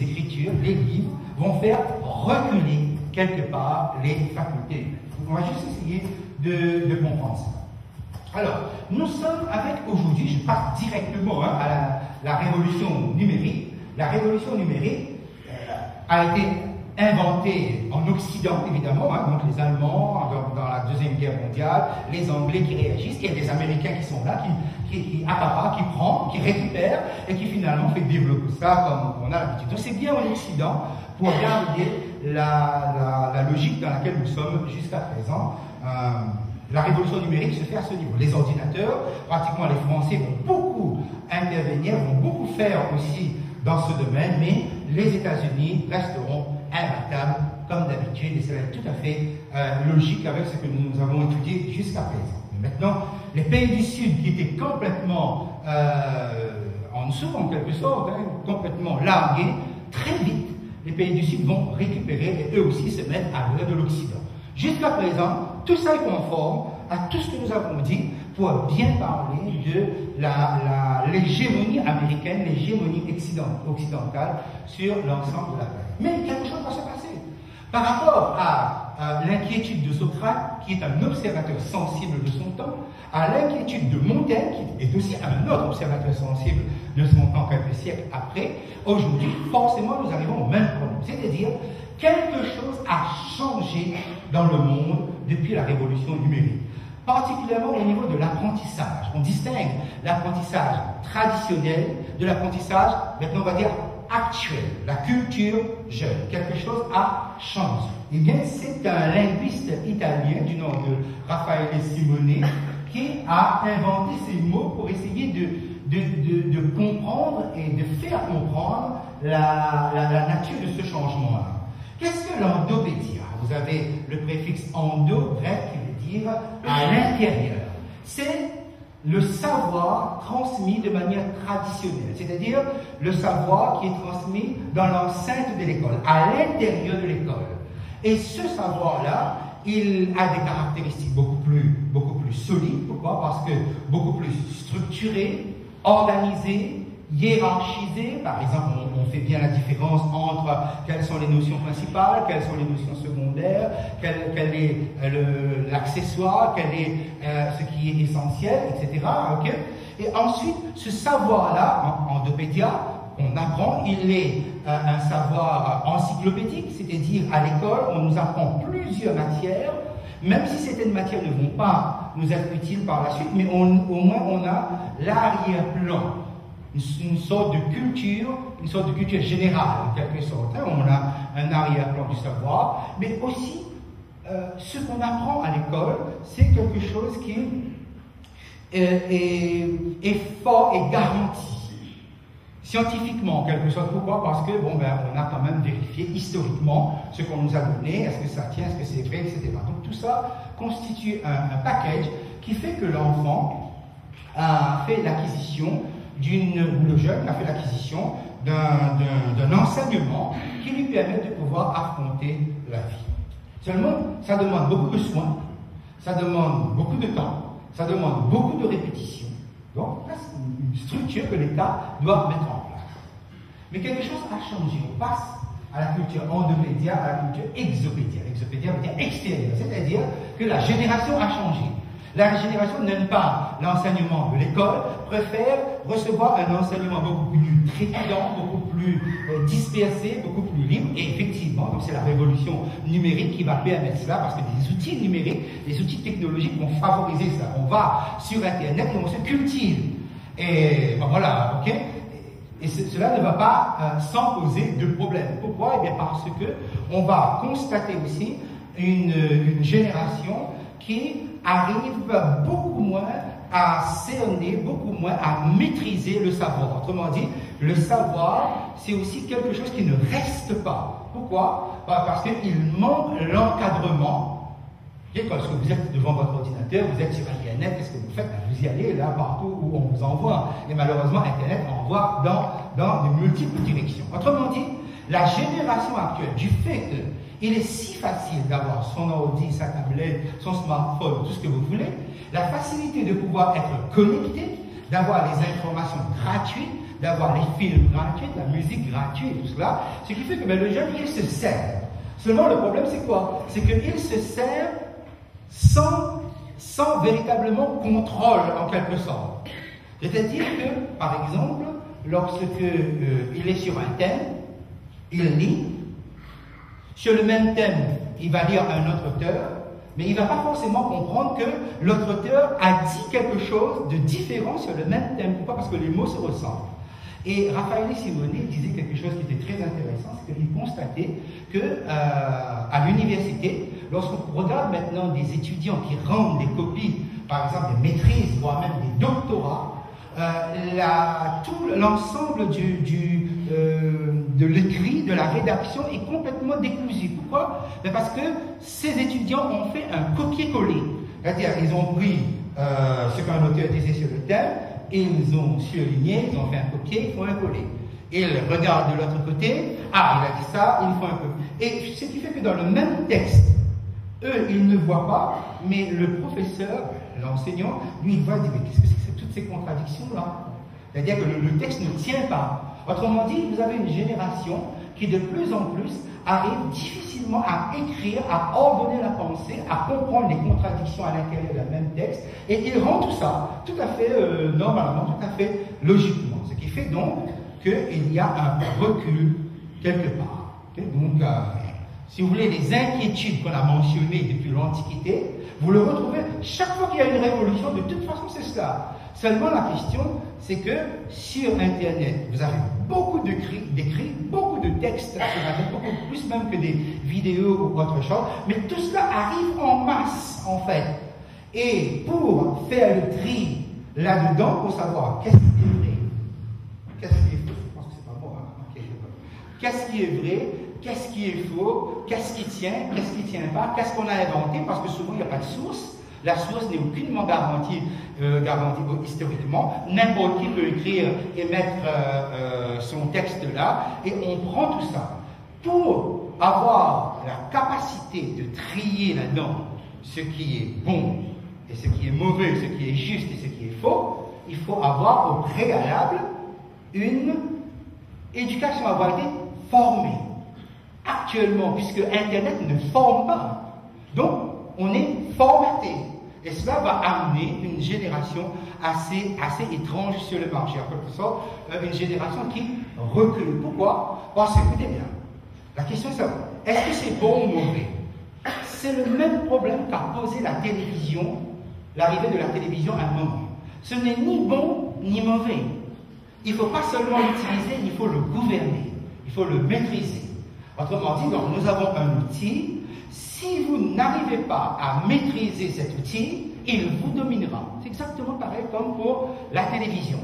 Écritures, les livres, vont faire reculer quelque part les facultés. On va juste essayer de comprendre ça. Alors, nous sommes avec aujourd'hui, je passe directement à la révolution numérique. La révolution numérique a été inventée en Occident, évidemment, donc les Allemands dans la Deuxième Guerre mondiale, les Anglais qui réagissent, il y a des Américains qui sont là, qui accaparent, qui prennent, qui récupèrent, et qui finalement fait développer ça comme on a l'habitude. Donc c'est bien en Occident pour garder la logique dans laquelle nous sommes jusqu'à présent. La révolution numérique se fait à ce niveau. Les ordinateurs, pratiquement les Français vont beaucoup intervenir, vont beaucoup faire aussi dans ce domaine, mais les États-Unis resteront imbattables comme d'habitude, et c'est tout à fait logique avec ce que nous avons étudié jusqu'à présent. Mais maintenant, les pays du Sud qui étaient complètement en dessous, en quelque sorte, complètement largués, très vite, les pays du Sud vont récupérer et eux aussi se mettre à l'heure de l'Occident. Jusqu'à présent, tout ça est conforme à tout ce que nous avons dit pour bien parler de l'hégémonie américaine, l'hégémonie occidentale sur l'ensemble de la planète. Mais quelque chose va se passer. Par rapport à l'inquiétude de Socrate, qui est un observateur sensible de son temps, à l'inquiétude de Montaigne, qui est aussi un autre observateur sensible de son temps quelques siècles après, aujourd'hui, forcément, nous arrivons au même problème. C'est-à-dire, quelque chose a changé dans le monde depuis la révolution numérique, particulièrement au niveau de l'apprentissage. On distingue l'apprentissage traditionnel de l'apprentissage, maintenant on va dire actuel, la culture jeune. Quelque chose a changé. Eh bien, c'est un linguiste italien du nom de Raffaele Simone qui a inventé ces mots pour essayer de comprendre et de faire comprendre la nature de ce changement-là. Qu'est-ce que l'endopédia? Vous avez le préfixe endo, grec, qui veut dire à l'intérieur. C'est le savoir transmis de manière traditionnelle, c'est-à-dire le savoir qui est transmis dans l'enceinte de l'école, à l'intérieur de l'école. Et ce savoir-là, il a des caractéristiques beaucoup plus solides. Pourquoi? Parce que beaucoup plus structuré, organisé, hiérarchisé. Par exemple, on fait bien la différence entre quelles sont les notions principales, quelles sont les notions secondaires, quel est l'accessoire, quel est ce qui est essentiel, etc. Okay? Et ensuite, ce savoir-là, en endopédia, qu'on apprend, il est un savoir encyclopédique, c'est-à-dire à l'école, on nous apprend plusieurs matières, même si certaines matières ne vont pas nous être utiles par la suite, mais au moins on a l'arrière-plan. Une sorte de culture générale, en quelque sorte. On a un arrière-plan du savoir, mais aussi, ce qu'on apprend à l'école, c'est quelque chose qui est fort et garanti. Scientifiquement, en quelque sorte. Pourquoi? Parce que, on a quand même vérifié historiquement ce qu'on nous a donné, est-ce que ça tient, est-ce que c'est vrai, etc. Donc tout ça constitue un package qui fait que l'enfant a fait l'acquisition le jeune a fait l'acquisition d'un enseignement qui lui permet de pouvoir affronter la vie. Seulement, ça demande beaucoup de soins, ça demande beaucoup de temps, ça demande beaucoup de répétitions. Donc, c'est une structure que l'État doit mettre en place. Mais quelque chose a changé. On passe à la culture endopédia, à la culture exopédia. Exopédia veut dire extérieur, c'est-à-dire que la génération a changé. La génération n'aime pas l'enseignement de l'école, préfère recevoir un enseignement beaucoup plus trépidant, beaucoup plus dispersé, beaucoup plus libre. Et effectivement, donc c'est la révolution numérique qui va permettre cela, parce que des outils numériques, des outils technologiques vont favoriser ça. On va sur Internet et on se cultive. Et voilà, ok? Et cela ne va pas sans poser de problème. Pourquoi? Eh bien parce que on va constater aussi une génération qui arrivent beaucoup moins à cerner, beaucoup moins à maîtriser le savoir. Autrement dit, le savoir, c'est aussi quelque chose qui ne reste pas. Pourquoi? Parce qu'il manque l'encadrement. Lorsque vous êtes devant votre ordinateur, vous êtes sur Internet, qu'est-ce que vous faites? Vous y allez là partout où on vous envoie. Et malheureusement, Internet envoie dans de multiples directions. Autrement dit, la génération actuelle, du fait qu'il est si facile d'avoir son ordi, sa tablette, son smartphone, tout ce que vous voulez, la facilité de pouvoir être connecté, d'avoir les informations gratuites, d'avoir les films gratuits, la musique gratuite, tout cela, ce qui fait que le jeune, il se sert. Seulement, le problème, c'est quoi? C'est qu'il se sert sans véritablement contrôle, en quelque sorte. C'est-à-dire que, par exemple, lorsque il est sur un thème, il lit. Sur le même thème, il va lire un autre auteur, mais il ne va pas forcément comprendre que l'autre auteur a dit quelque chose de différent sur le même thème. Pourquoi? Parce que les mots se ressemblent. Et Raffaele Simone disait quelque chose qui était très intéressant, c'est qu'il constatait que à l'université, lorsqu'on regarde maintenant des étudiants qui rendent des copies, par exemple des maîtrises, voire même des doctorats, tout l'ensemble de l'écrit, de la rédaction est complètement décousu. Pourquoi? Parce que ces étudiants ont fait un copier-coller. C'est-à-dire, ils ont pris ce qu'un auteur disait sur le thème, ils ont surligné, ils ont fait un copier, ils font un coller. Ils regardent de l'autre côté, ah, il a dit ça, ils font un copier. Et ce qui fait que dans le même texte, eux, ils ne voient pas, mais le professeur, l'enseignant, lui, il va dire, mais qu'est-ce que c'est que toutes ces contradictions-là? C'est-à-dire que le texte ne tient pas. Autrement dit, vous avez une génération qui, de plus en plus, arrive difficilement à écrire, à ordonner la pensée, à comprendre les contradictions à l'intérieur d'un même texte, et il rend tout ça tout à fait normalement, tout à fait logiquement. Ce qui fait donc qu'il y a un recul quelque part. Okay? Donc, si vous voulez, les inquiétudes qu'on a mentionnées depuis l'Antiquité, vous le retrouvez chaque fois qu'il y a une révolution, de toute façon c'est cela. Seulement la question, c'est que sur Internet, vous avez beaucoup d'écrits, beaucoup de textes sur Internet, beaucoup plus même que des vidéos ou autre chose, mais tout cela arrive en masse en fait. Et pour faire le tri là-dedans, pour savoir qu'est-ce qui est vrai, qu'est-ce qui est faux, je pense que c'est pas bon, hein? Qu'est-ce qui est vrai, qu'est-ce qui est faux, qu'est-ce qui tient, qu'est-ce qui ne tient pas, qu'est-ce qu'on a inventé, parce que souvent il n'y a pas de source. La source n'est aucunement garantie historiquement. N'importe qui peut écrire et mettre son texte là, et on prend tout ça. Pour avoir la capacité de trier là-dedans ce qui est bon et ce qui est mauvais, ce qui est juste et ce qui est faux, il faut avoir au préalable une éducation, avoir été formée. Actuellement, puisque Internet ne forme pas, donc on est formaté. Et cela va amener une génération assez étrange sur le marché. En quelque sorte, une génération qui recule. Pourquoi? Parce que, écoutez bien, la question est savoir, est-ce que c'est bon ou mauvais? C'est le même problème qu'a posé la télévision, l'arrivée de la télévision à un moment. Ce n'est ni bon ni mauvais. Il ne faut pas seulement l'utiliser, il faut le gouverner, il faut le maîtriser. Autrement dit, donc, nous avons un outil. Si vous n'arrivez pas à maîtriser cet outil, il vous dominera. C'est exactement pareil comme pour la télévision.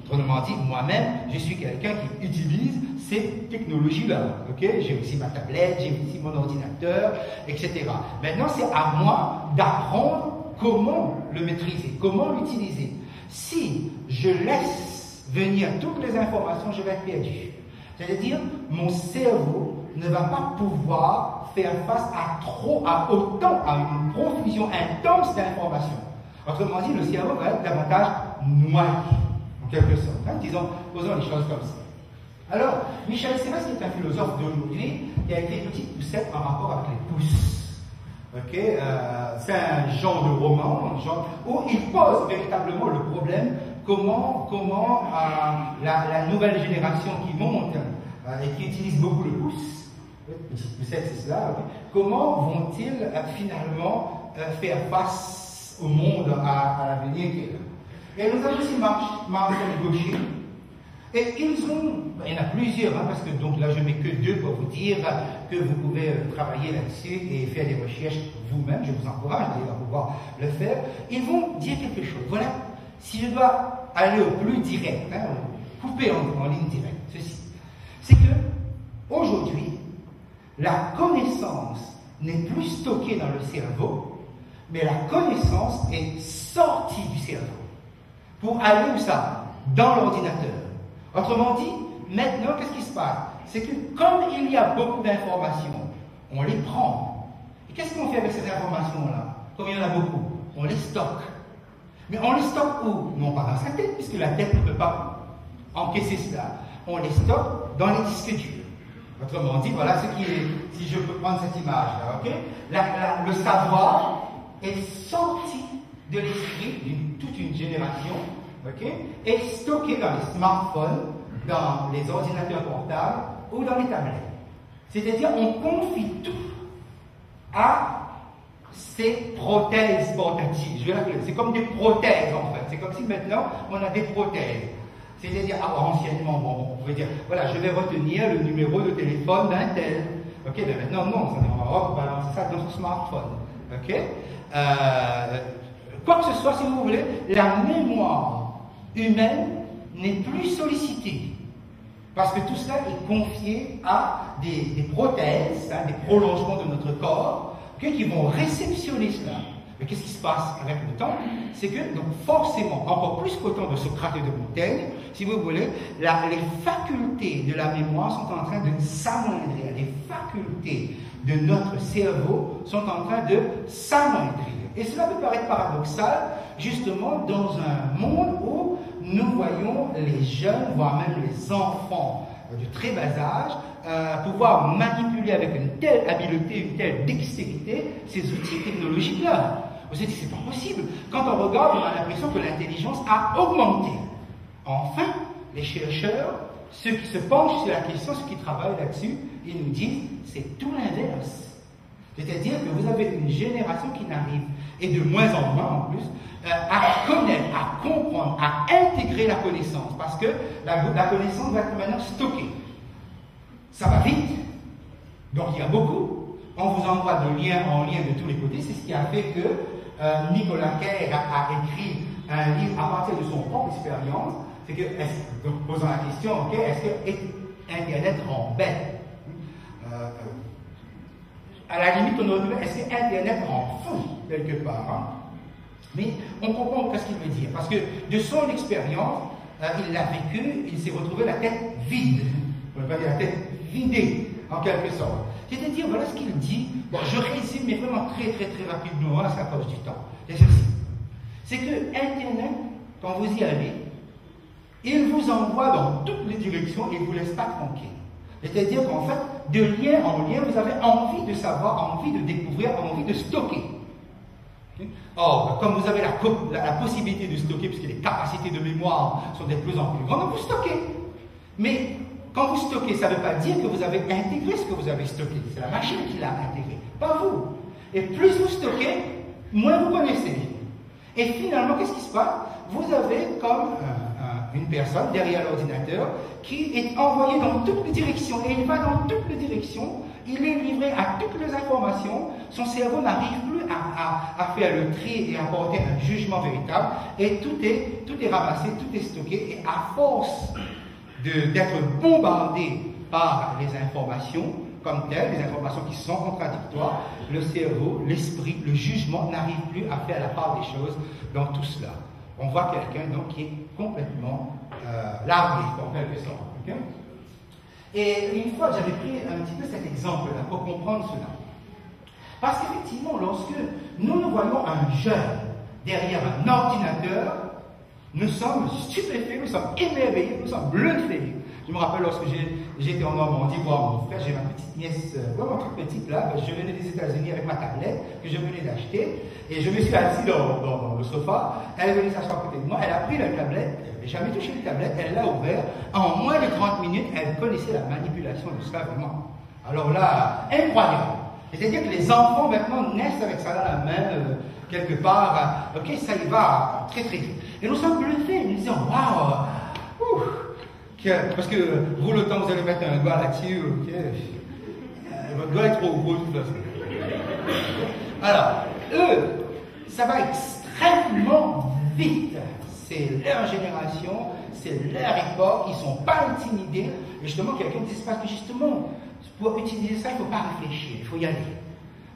Autrement dit, moi-même, je suis quelqu'un qui utilise ces technologies-là. Okay? J'ai aussi ma tablette, j'ai aussi mon ordinateur, etc. Maintenant, c'est à moi d'apprendre comment le maîtriser, comment l'utiliser. Si je laisse venir toutes les informations, je vais être perdu. C'est-à-dire, mon cerveau ne va pas pouvoir faire face à une profusion intense d'informations. Autrement dit, le cerveau va être davantage noyé, en quelque sorte. Hein, posons les choses comme ça. Alors, Michel Serres, qui est un philosophe d'aujourd'hui, qui a écrit une petite poussette en rapport avec les pousses. Okay? C'est un genre de roman, où il pose véritablement le problème comment la nouvelle génération qui monte et qui utilise beaucoup le pouce, c'est cela, okay? Comment vont-ils finalement faire face au monde à l'avenir? Et nous avons aussi Marcel Gauchet. Et il y en a plusieurs, hein, parce que donc là je mets que 2 pour vous dire que vous pouvez travailler là-dessus et faire des recherches vous-même. Je vous encourage d'ailleurs à pouvoir le faire. Ils vont dire quelque chose. Voilà, si je dois aller au plus direct, hein, couper en ligne directe, ceci, c'est que aujourd'hui, la connaissance n'est plus stockée dans le cerveau, mais la connaissance est sortie du cerveau. Pour aller où ça? Dans l'ordinateur. Autrement dit, maintenant, qu'est-ce qui se passe? C'est que comme il y a beaucoup d'informations, on les prend. Et qu'est-ce qu'on fait avec ces informations-là? Comme il y en a beaucoup, on les stocke. Mais on les stocke où? Non pas dans sa tête, puisque la tête ne peut pas encaisser cela. On les stocke dans les disques durs. Autrement dit, voilà ce qui est, si je peux prendre cette image-là, ok? Le savoir est sorti de l'esprit d'une toute une génération, ok? Est stocké dans les smartphones, dans les ordinateurs portables ou dans les tablettes. C'est-à-dire, on confie tout à ces prothèses portatives. Je vais l'appeler. C'est comme des prothèses en fait. C'est comme si maintenant on a des prothèses. C'est-à-dire, anciennement, bon, on pouvait dire, voilà, je vais retenir le numéro de téléphone d'un tel. Ok, mais maintenant, non, on va balancer ça dans son smartphone. Ok, quoi que ce soit, si vous voulez, la mémoire humaine n'est plus sollicitée. Parce que tout cela est confié à des prothèses, hein, des prolongements de notre corps, qui vont réceptionner cela. Mais qu'est-ce qui se passe avec le temps? C'est que, donc, forcément, encore plus qu'au temps de Socrate et de Montaigne, si vous voulez, les facultés de la mémoire sont en train de s'amoindrir. Les facultés de notre cerveau sont en train de s'amoindrir. Et cela peut paraître paradoxal, justement, dans un monde où nous voyons les jeunes, voire même les enfants de très bas âge, pouvoir manipuler avec une telle habileté, une telle dextérité ces outils technologiques-là. Vous avez dit, c'est pas possible. Quand on regarde, on a l'impression que l'intelligence a augmenté. Enfin, les chercheurs, ceux qui se penchent sur la question, ceux qui travaillent là-dessus, ils nous disent, c'est tout l'inverse. C'est-à-dire que vous avez une génération qui n'arrive, et de moins en moins en plus, à connaître, à comprendre, à intégrer la connaissance. Parce que la connaissance va être maintenant stockée. Ça va vite. Donc il y a beaucoup. On vous envoie de lien en lien de tous les côtés. C'est ce qui a fait que Nicolas Kerr a écrit un livre à partir de son propre expérience. C'est que, donc posant la question, okay, est-ce que Internet rend bête? À la limite, on aurait dit, est-ce que Internet rend fou quelque part, hein? Mais on comprend ce qu'il veut dire. Parce que de son expérience, il l'a vécu, il s'est retrouvé la tête vide. On va dire la tête vidée, en quelque sorte. C'est-à-dire, voilà ce qu'il dit. Bon, je résume, mais vraiment très rapidement, hein, c'est à cause du temps. C'est ceci. C'est que Internet, quand vous y allez, il vous envoie dans toutes les directions et ne vous laisse pas tranquille. C'est-à-dire qu'en fait, de lien en lien, vous avez envie de savoir, envie de découvrir, envie de stocker. Or, comme vous avez la possibilité de stocker, puisque les capacités de mémoire sont de plus en plus grandes, vous stockez. Mais quand vous stockez, ça ne veut pas dire que vous avez intégré ce que vous avez stocké. C'est la machine qui l'a intégré, pas vous. Et plus vous stockez, moins vous connaissez. Et finalement, qu'est-ce qui se passe? Vous avez comme une personne derrière l'ordinateur qui est envoyée dans toutes les directions. Et il va dans toutes les directions. Il est livré à toutes les informations. Son cerveau n'arrive plus à faire le tri et à porter un jugement véritable. Et tout est ramassé, tout est stocké. Et à force d'être bombardé par les informations comme telles, les informations qui sont contradictoires, le cerveau, l'esprit, le jugement n'arrive plus à faire la part des choses dans tout cela. On voit quelqu'un donc qui est complètement largué, en quelque sorte. Okay? Et une fois, j'avais pris un petit peu cet exemple-là pour comprendre cela. Parce qu'effectivement, lorsque nous voyons un jeune derrière un ordinateur, nous sommes stupéfaits, nous sommes émerveillés, nous sommes bluffés. Je me rappelle lorsque j'étais en Normandie voir mon frère, j'ai ma petite nièce, vraiment toute petite là, je venais des États-Unis avec ma tablette que je venais d'acheter, et je me suis assis dans le sofa, elle est venue s'asseoir à côté de moi, elle a pris la tablette, elle n'avait jamais touché la tablette, elle l'a ouvert, en moins de 30 minutes, elle connaissait la manipulation de cela vraiment. Alors là, incroyable. C'est-à-dire que les enfants maintenant naissent avec ça dans la main, quelque part, ok, ça y va très vite. Et nous sommes bluffés, nous disons, waouh, Parce que vous, le temps que vous allez mettre un doigt là-dessus, ok, votre doigt est trop gros de toute façon. Alors, eux, ça va extrêmement vite. C'est leur génération, c'est leur époque, ils ne sont pas intimidés. Et justement, quelqu'un dit, parce que justement, pour utiliser ça, il ne faut pas réfléchir, il faut y aller.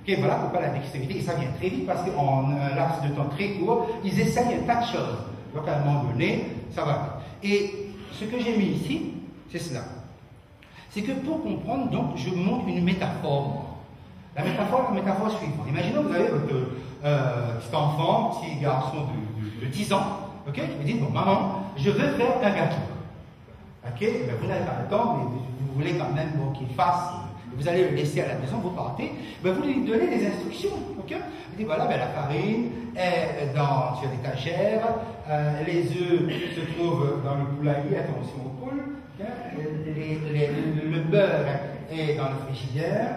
Okay, voilà pourquoi la dextérité, et ça vient très vite, parce qu'en un laps de temps très court, ils essayent un tas de choses. Donc à un moment donné, ça va vite. Et ce que j'ai mis ici, c'est cela. C'est que pour comprendre, donc, je montre une métaphore. La métaphore suivante. Imaginons que vous avez votre petit enfant, petit garçon de 10 ans, ok, qui vous dit, bon, maman, je veux faire un gâteau. Ok, ben, vous n'avez pas le temps, mais vous voulez quand même bon, qu'il fasse, vous allez le laisser à la maison, vous partez, ben, vous lui donnez des instructions. Ok, vous dites, voilà, ben, la farine est sur l'étagère, les œufs se trouvent dans le poulailler, attention aux poules, okay, le beurre est dans le frigidaire,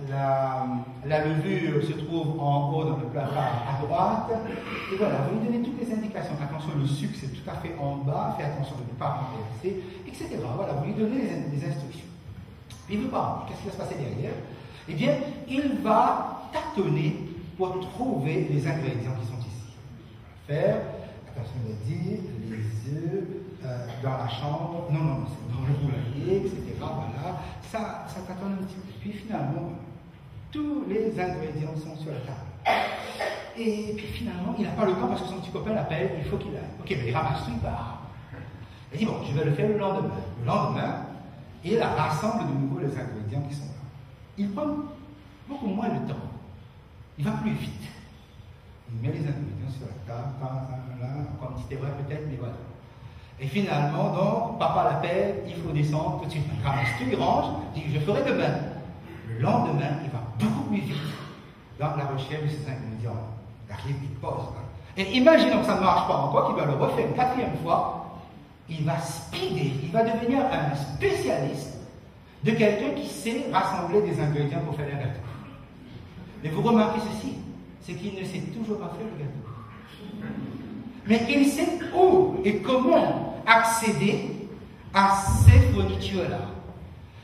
la levure se trouve en haut dans le placard à droite. Et voilà, vous lui donnez toutes les indications. Attention, le sucre c'est tout à fait en bas, faites attention de ne pas renverser, etc. Voilà, vous lui donnez les instructions. Puis vous parlez, qu'est-ce qui va se passer derrière? Eh bien, il va tâtonner pour trouver les ingrédients qui sont ici. Faire, attention de dire, les œufs dans la chambre, non, c'est dans le poulailler, etc. Voilà, ça tâtonne un petit peu. Puis finalement, tous les ingrédients sont sur la table. Et puis finalement, il n'a pas le temps parce que son petit copain l'appelle, il faut qu'il aille. Ok, mais il ramasse tout, il part. Il dit, bon, je vais le faire le lendemain. Le lendemain, il rassemble de nouveau les ingrédients qui sont là. Il prend beaucoup moins de temps. Il va plus vite. Il met les ingrédients sur la table, encore un petit erreur peut-être, mais voilà. Et finalement, donc, papa l'appelle, il faut descendre tout de suite. Il ramasse tout, il range, il dit, je ferai demain. Le lendemain, il va beaucoup plus vite dans la recherche de ces ingrédients. Il arrive, il pose. Et imaginons que ça ne marche pas encore, qu'il va le refaire une quatrième fois, il va speeder, il va devenir un spécialiste de quelqu'un qui sait rassembler des ingrédients pour faire un gâteau. Mais vous remarquez ceci, c'est qu'il ne sait toujours pas faire le gâteau. Mais il sait où et comment accéder à ces fournitures-là.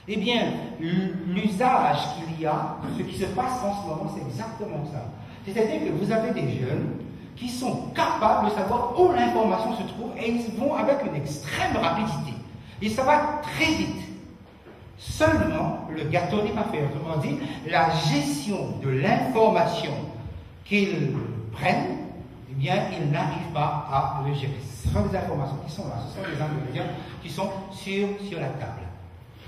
Eh bien, l'usage qu'il y a, ce qui se passe en ce moment, c'est exactement ça. C'est-à-dire que vous avez des jeunes qui sont capables de savoir où l'information se trouve et ils vont avec une extrême rapidité. Et ça va très vite. Seulement, le gâteau n'est pas fait. Autrement dit, la gestion de l'information qu'ils prennent, eh bien, ils n'arrivent pas à le gérer. Ce sont des informations qui sont là, ce sont des ingrédients qui sont sur la table.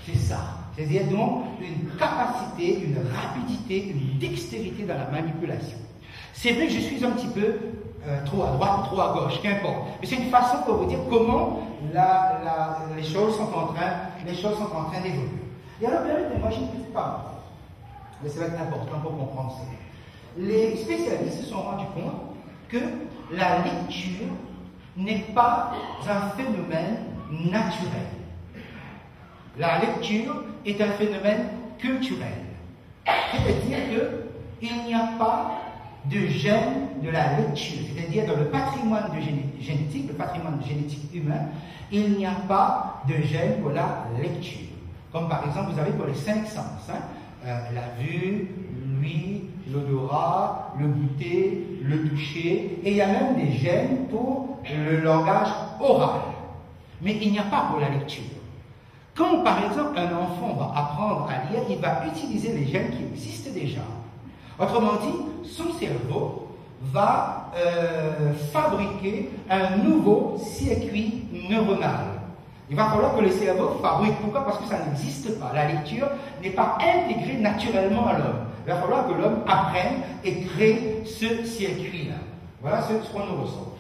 C'est ça. C'est-à-dire donc une capacité, une rapidité, une dextérité dans la manipulation. C'est vrai que je suis un petit peu trop à droite ou trop à gauche, qu'importe. Mais c'est une façon pour vous dire comment les choses sont en train d'évoluer. Et alors, permettez-moi, j'ai une petite parenthèse. Mais ça va être important pour comprendre ça. Les spécialistes se sont rendus compte que la lecture n'est pas un phénomène naturel. La lecture est un phénomène culturel. C'est-à-dire qu'il n'y a pas de gène de la lecture. C'est-à-dire dans le patrimoine génétique, le patrimoine génétique humain, il n'y a pas de gène pour la lecture. Comme par exemple, vous avez pour les 5 sens, la vue, l'ouïe, l'odorat, le goûter, le toucher, et il y a même des gènes pour le langage oral. Mais il n'y a pas pour la lecture. Quand, par exemple, un enfant va apprendre à lire, il va utiliser les gènes qui existent déjà. Autrement dit, son cerveau va fabriquer un nouveau circuit neuronal. Il va falloir que le cerveau fabrique. Pourquoi? Parce que ça n'existe pas. La lecture n'est pas intégrée naturellement à l'homme. Il va falloir que l'homme apprenne et crée ce circuit-là. Voilà ce qu'on nous ressent.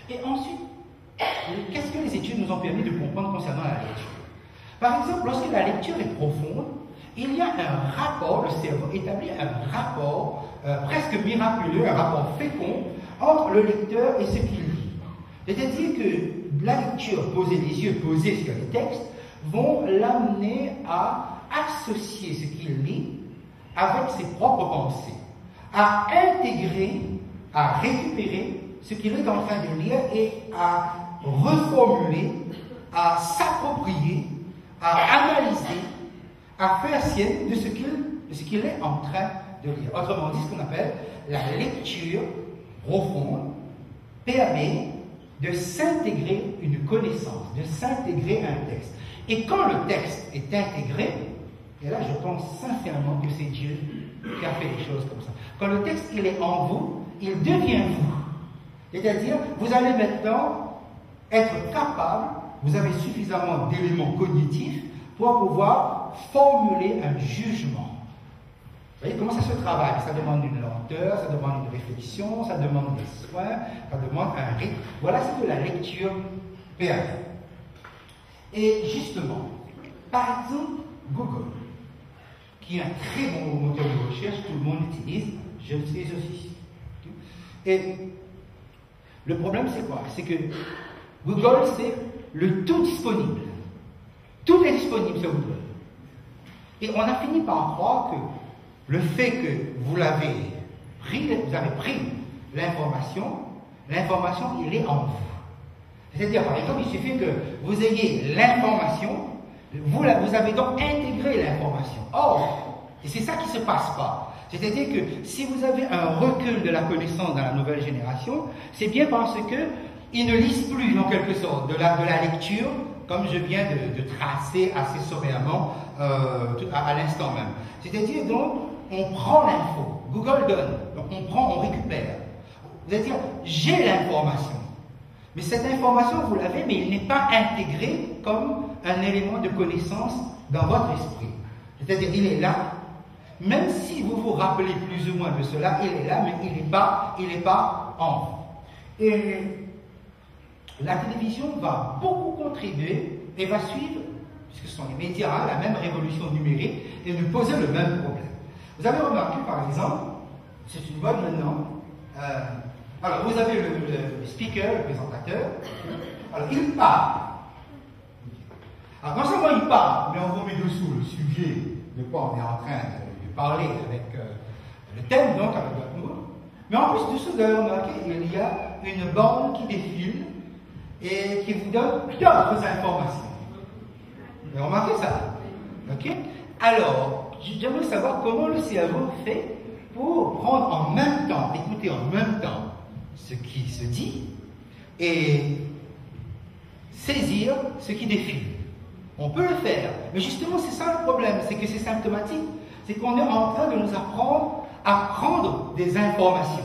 Et ensuite, qu'est-ce que les études nous ont permis de comprendre concernant la lecture? Par exemple, lorsque la lecture est profonde, il y a un rapport, le cerveau établit un rapport presque miraculeux, un rapport fécond entre le lecteur et ce qu'il lit. C'est-à-dire que la lecture, poser les yeux posés sur les textes, vont l'amener à associer ce qu'il lit avec ses propres pensées, à intégrer, à récupérer ce qu'il est en train de lire et à reformuler à s'approprier, à analyser, à faire sienne de ce qu'il est en train de lire. Autrement dit, ce qu'on appelle la lecture profonde, permet de s'intégrer une connaissance, de s'intégrer un texte. Et quand le texte est intégré, et là je pense sincèrement que c'est Dieu qui a fait les choses comme ça. Quand le texte il est en vous, il devient vous. C'est-à-dire, vous allez maintenant être capable, vous avez suffisamment d'éléments cognitifs pour pouvoir formuler un jugement. Vous voyez comment ça se travaille? Ça demande une lenteur, ça demande une réflexion, ça demande des soins, ça demande un rythme. Voilà, c'est de la lecture PAD. Et justement, par exemple, Google, qui est un très bon moteur de recherche, tout le monde l'utilise, je l'utilise aussi. Et le problème, c'est quoi? C'est que Google, c'est le tout disponible. Tout est disponible sur Google. Et on a fini par croire que le fait que vous avez pris l'information, il est en vous. C'est-à-dire, par exemple, il suffit que vous ayez l'information, vous avez donc intégré l'information. Or, et c'est ça qui ne se passe pas. C'est-à-dire que si vous avez un recul de la connaissance dans la nouvelle génération, c'est bien parce qu'ils ne lisent plus, en quelque sorte, de la lecture, comme je viens de tracer assez sommairement à l'instant même. C'est-à-dire, donc, on prend l'info, Google donne, donc on récupère. Vous allez dire, j'ai l'information. Mais cette information, vous l'avez, mais il n'est pas intégré comme un élément de connaissance dans votre esprit. C'est-à-dire, il est là, même si vous vous rappelez plus ou moins de cela, il est là, mais il n'est pas en vous. Et la télévision va beaucoup contribuer et va suivre, puisque ce sont les médias, la même révolution numérique, et nous poser le même problème. Vous avez remarqué, par exemple, c'est une bonne maintenant. Alors, vous avez le speaker, le présentateur. Alors, il parle. Alors, non seulement il parle, mais on vous met dessous le sujet de quoi on est en train de parler avec le thème, donc avec votre mot. Mais en plus, dessous, vous avez remarqué, il y a une bande qui défile et qui vous donne d'autres informations. Vous avez remarqué ça? Ok? Alors, j'aimerais savoir comment le cerveau fait pour prendre en même temps, écouter en même temps ce qui se dit et saisir ce qui défile. On peut le faire, mais justement c'est ça le problème, c'est que c'est symptomatique, c'est qu'on est en train de nous apprendre à prendre des informations.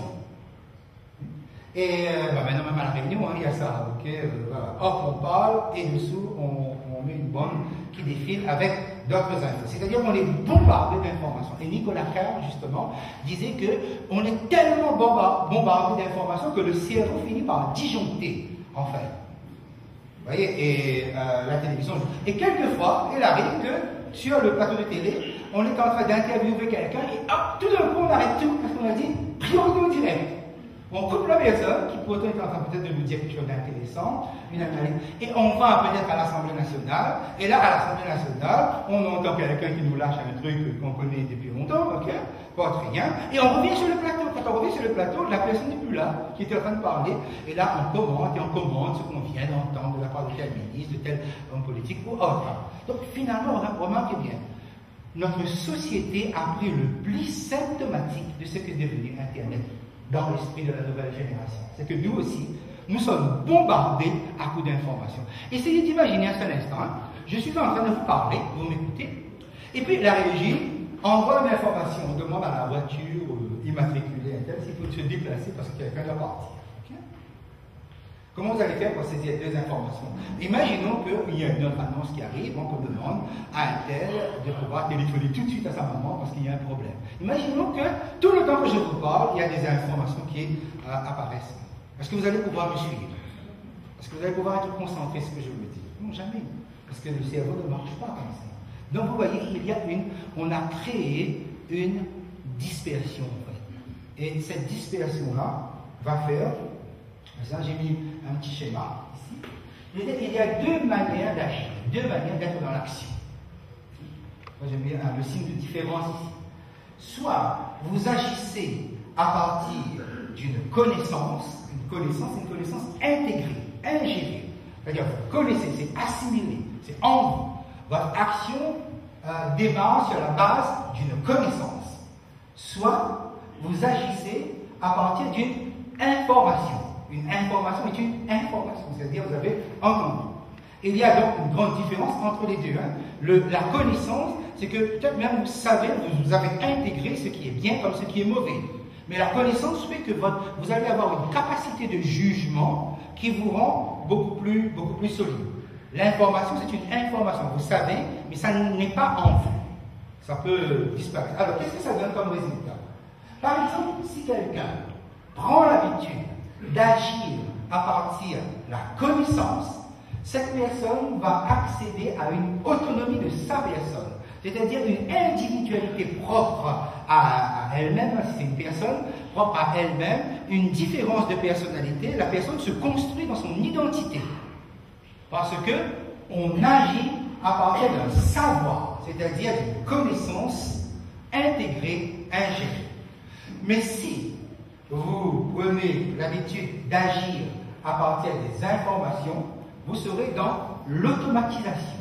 Et maintenant même à la réunion, il y a ça, ok, voilà. Hop, on parle et dessous on met une bande qui défile avec d'autres infos. C'est-à-dire qu'on est bombardé d'informations. Et Nicolas Carr, justement, disait qu'on est tellement bombardé d'informations que le cerveau finit par disjoncter, en fait. Vous voyez, et la télévision. Et quelquefois, il arrive que sur le plateau de télé, on est en train d'interviewer quelqu'un et hop, tout d'un coup on arrête tout parce qu'on a dit priorité au direct. On coupe la personne qui pourtant est en train peut-être de nous dire quelque chose d'intéressant, une analyse, et on va peut-être à l'Assemblée nationale, et là à l'Assemblée nationale, on entend quelqu'un qui nous lâche un truc qu'on connaît depuis longtemps, ok, pas rien, et on revient sur le plateau. Quand on revient sur le plateau, la personne n'est plus là, qui était en train de parler, et là on commente et on commande ce qu'on vient d'entendre de la part de tel ministre, de tel homme politique ou autre. Donc finalement, remarquez bien, notre société a pris le pli symptomatique de ce qu'est devenu Internet dans l'esprit de la nouvelle génération. C'est que nous aussi, nous sommes bombardés à coups d'informations. Essayez d'imaginer un seul instant, hein. Je suis en train de vous parler, vous m'écoutez, et puis la régie envoie une information, on demande à la voiture immatriculée, s'il faut se déplacer parce que quelqu'un doit partir. Okay? Comment vous allez faire pour saisir deux informations? Imaginons qu'il y a une autre annonce qui arrive, donc on demande à un tel de pouvoir téléphoner tout de suite à sa maman parce qu'il y a un problème. Imaginons que tout le temps que je vous parle, il y a des informations qui apparaissent. Est-ce que vous allez pouvoir me suivre? Est-ce que vous allez pouvoir être concentré sur ce que je vous dis? Non, jamais. Parce que le cerveau ne marche pas comme ça. Donc vous voyez, on a créé une dispersion en fait. Et cette dispersion-là va faire, ça j'ai mis un petit schéma ici, il y a deux manières d'agir, deux manières d'être dans l'action. Moi j'ai mis le signe de différence ici. Soit vous agissez à partir d'une connaissance intégrée, ingérée. C'est-à-dire, vous connaissez, c'est assimilé, c'est en vous. Votre action démarre sur la base d'une connaissance. Soit vous agissez à partir d'une information. Une information est une information, c'est-à-dire vous avez entendu. Et il y a donc une grande différence entre les deux. La connaissance, c'est que peut-être même vous savez, vous avez intégré ce qui est bien comme ce qui est mauvais. Mais la connaissance fait que vous allez avoir une capacité de jugement qui vous rend beaucoup plus solide. L'information, c'est une information. Vous savez, mais ça n'est pas en vous. Ça peut disparaître. Alors, qu'est-ce que ça donne comme résultat? Par exemple, si quelqu'un prend l'habitude d'agir à partir de la connaissance, cette personne va accéder à une autonomie de sa personne, c'est-à-dire une individualité propre à elle-même, si c'est une personne propre à elle-même, une différence de personnalité. La personne se construit dans son identité, parce que on agit à partir d'un savoir, c'est-à-dire d'une connaissance intégrée, ingérée. Mais si vous prenez l'habitude d'agir à partir des informations, vous serez dans l'automatisation.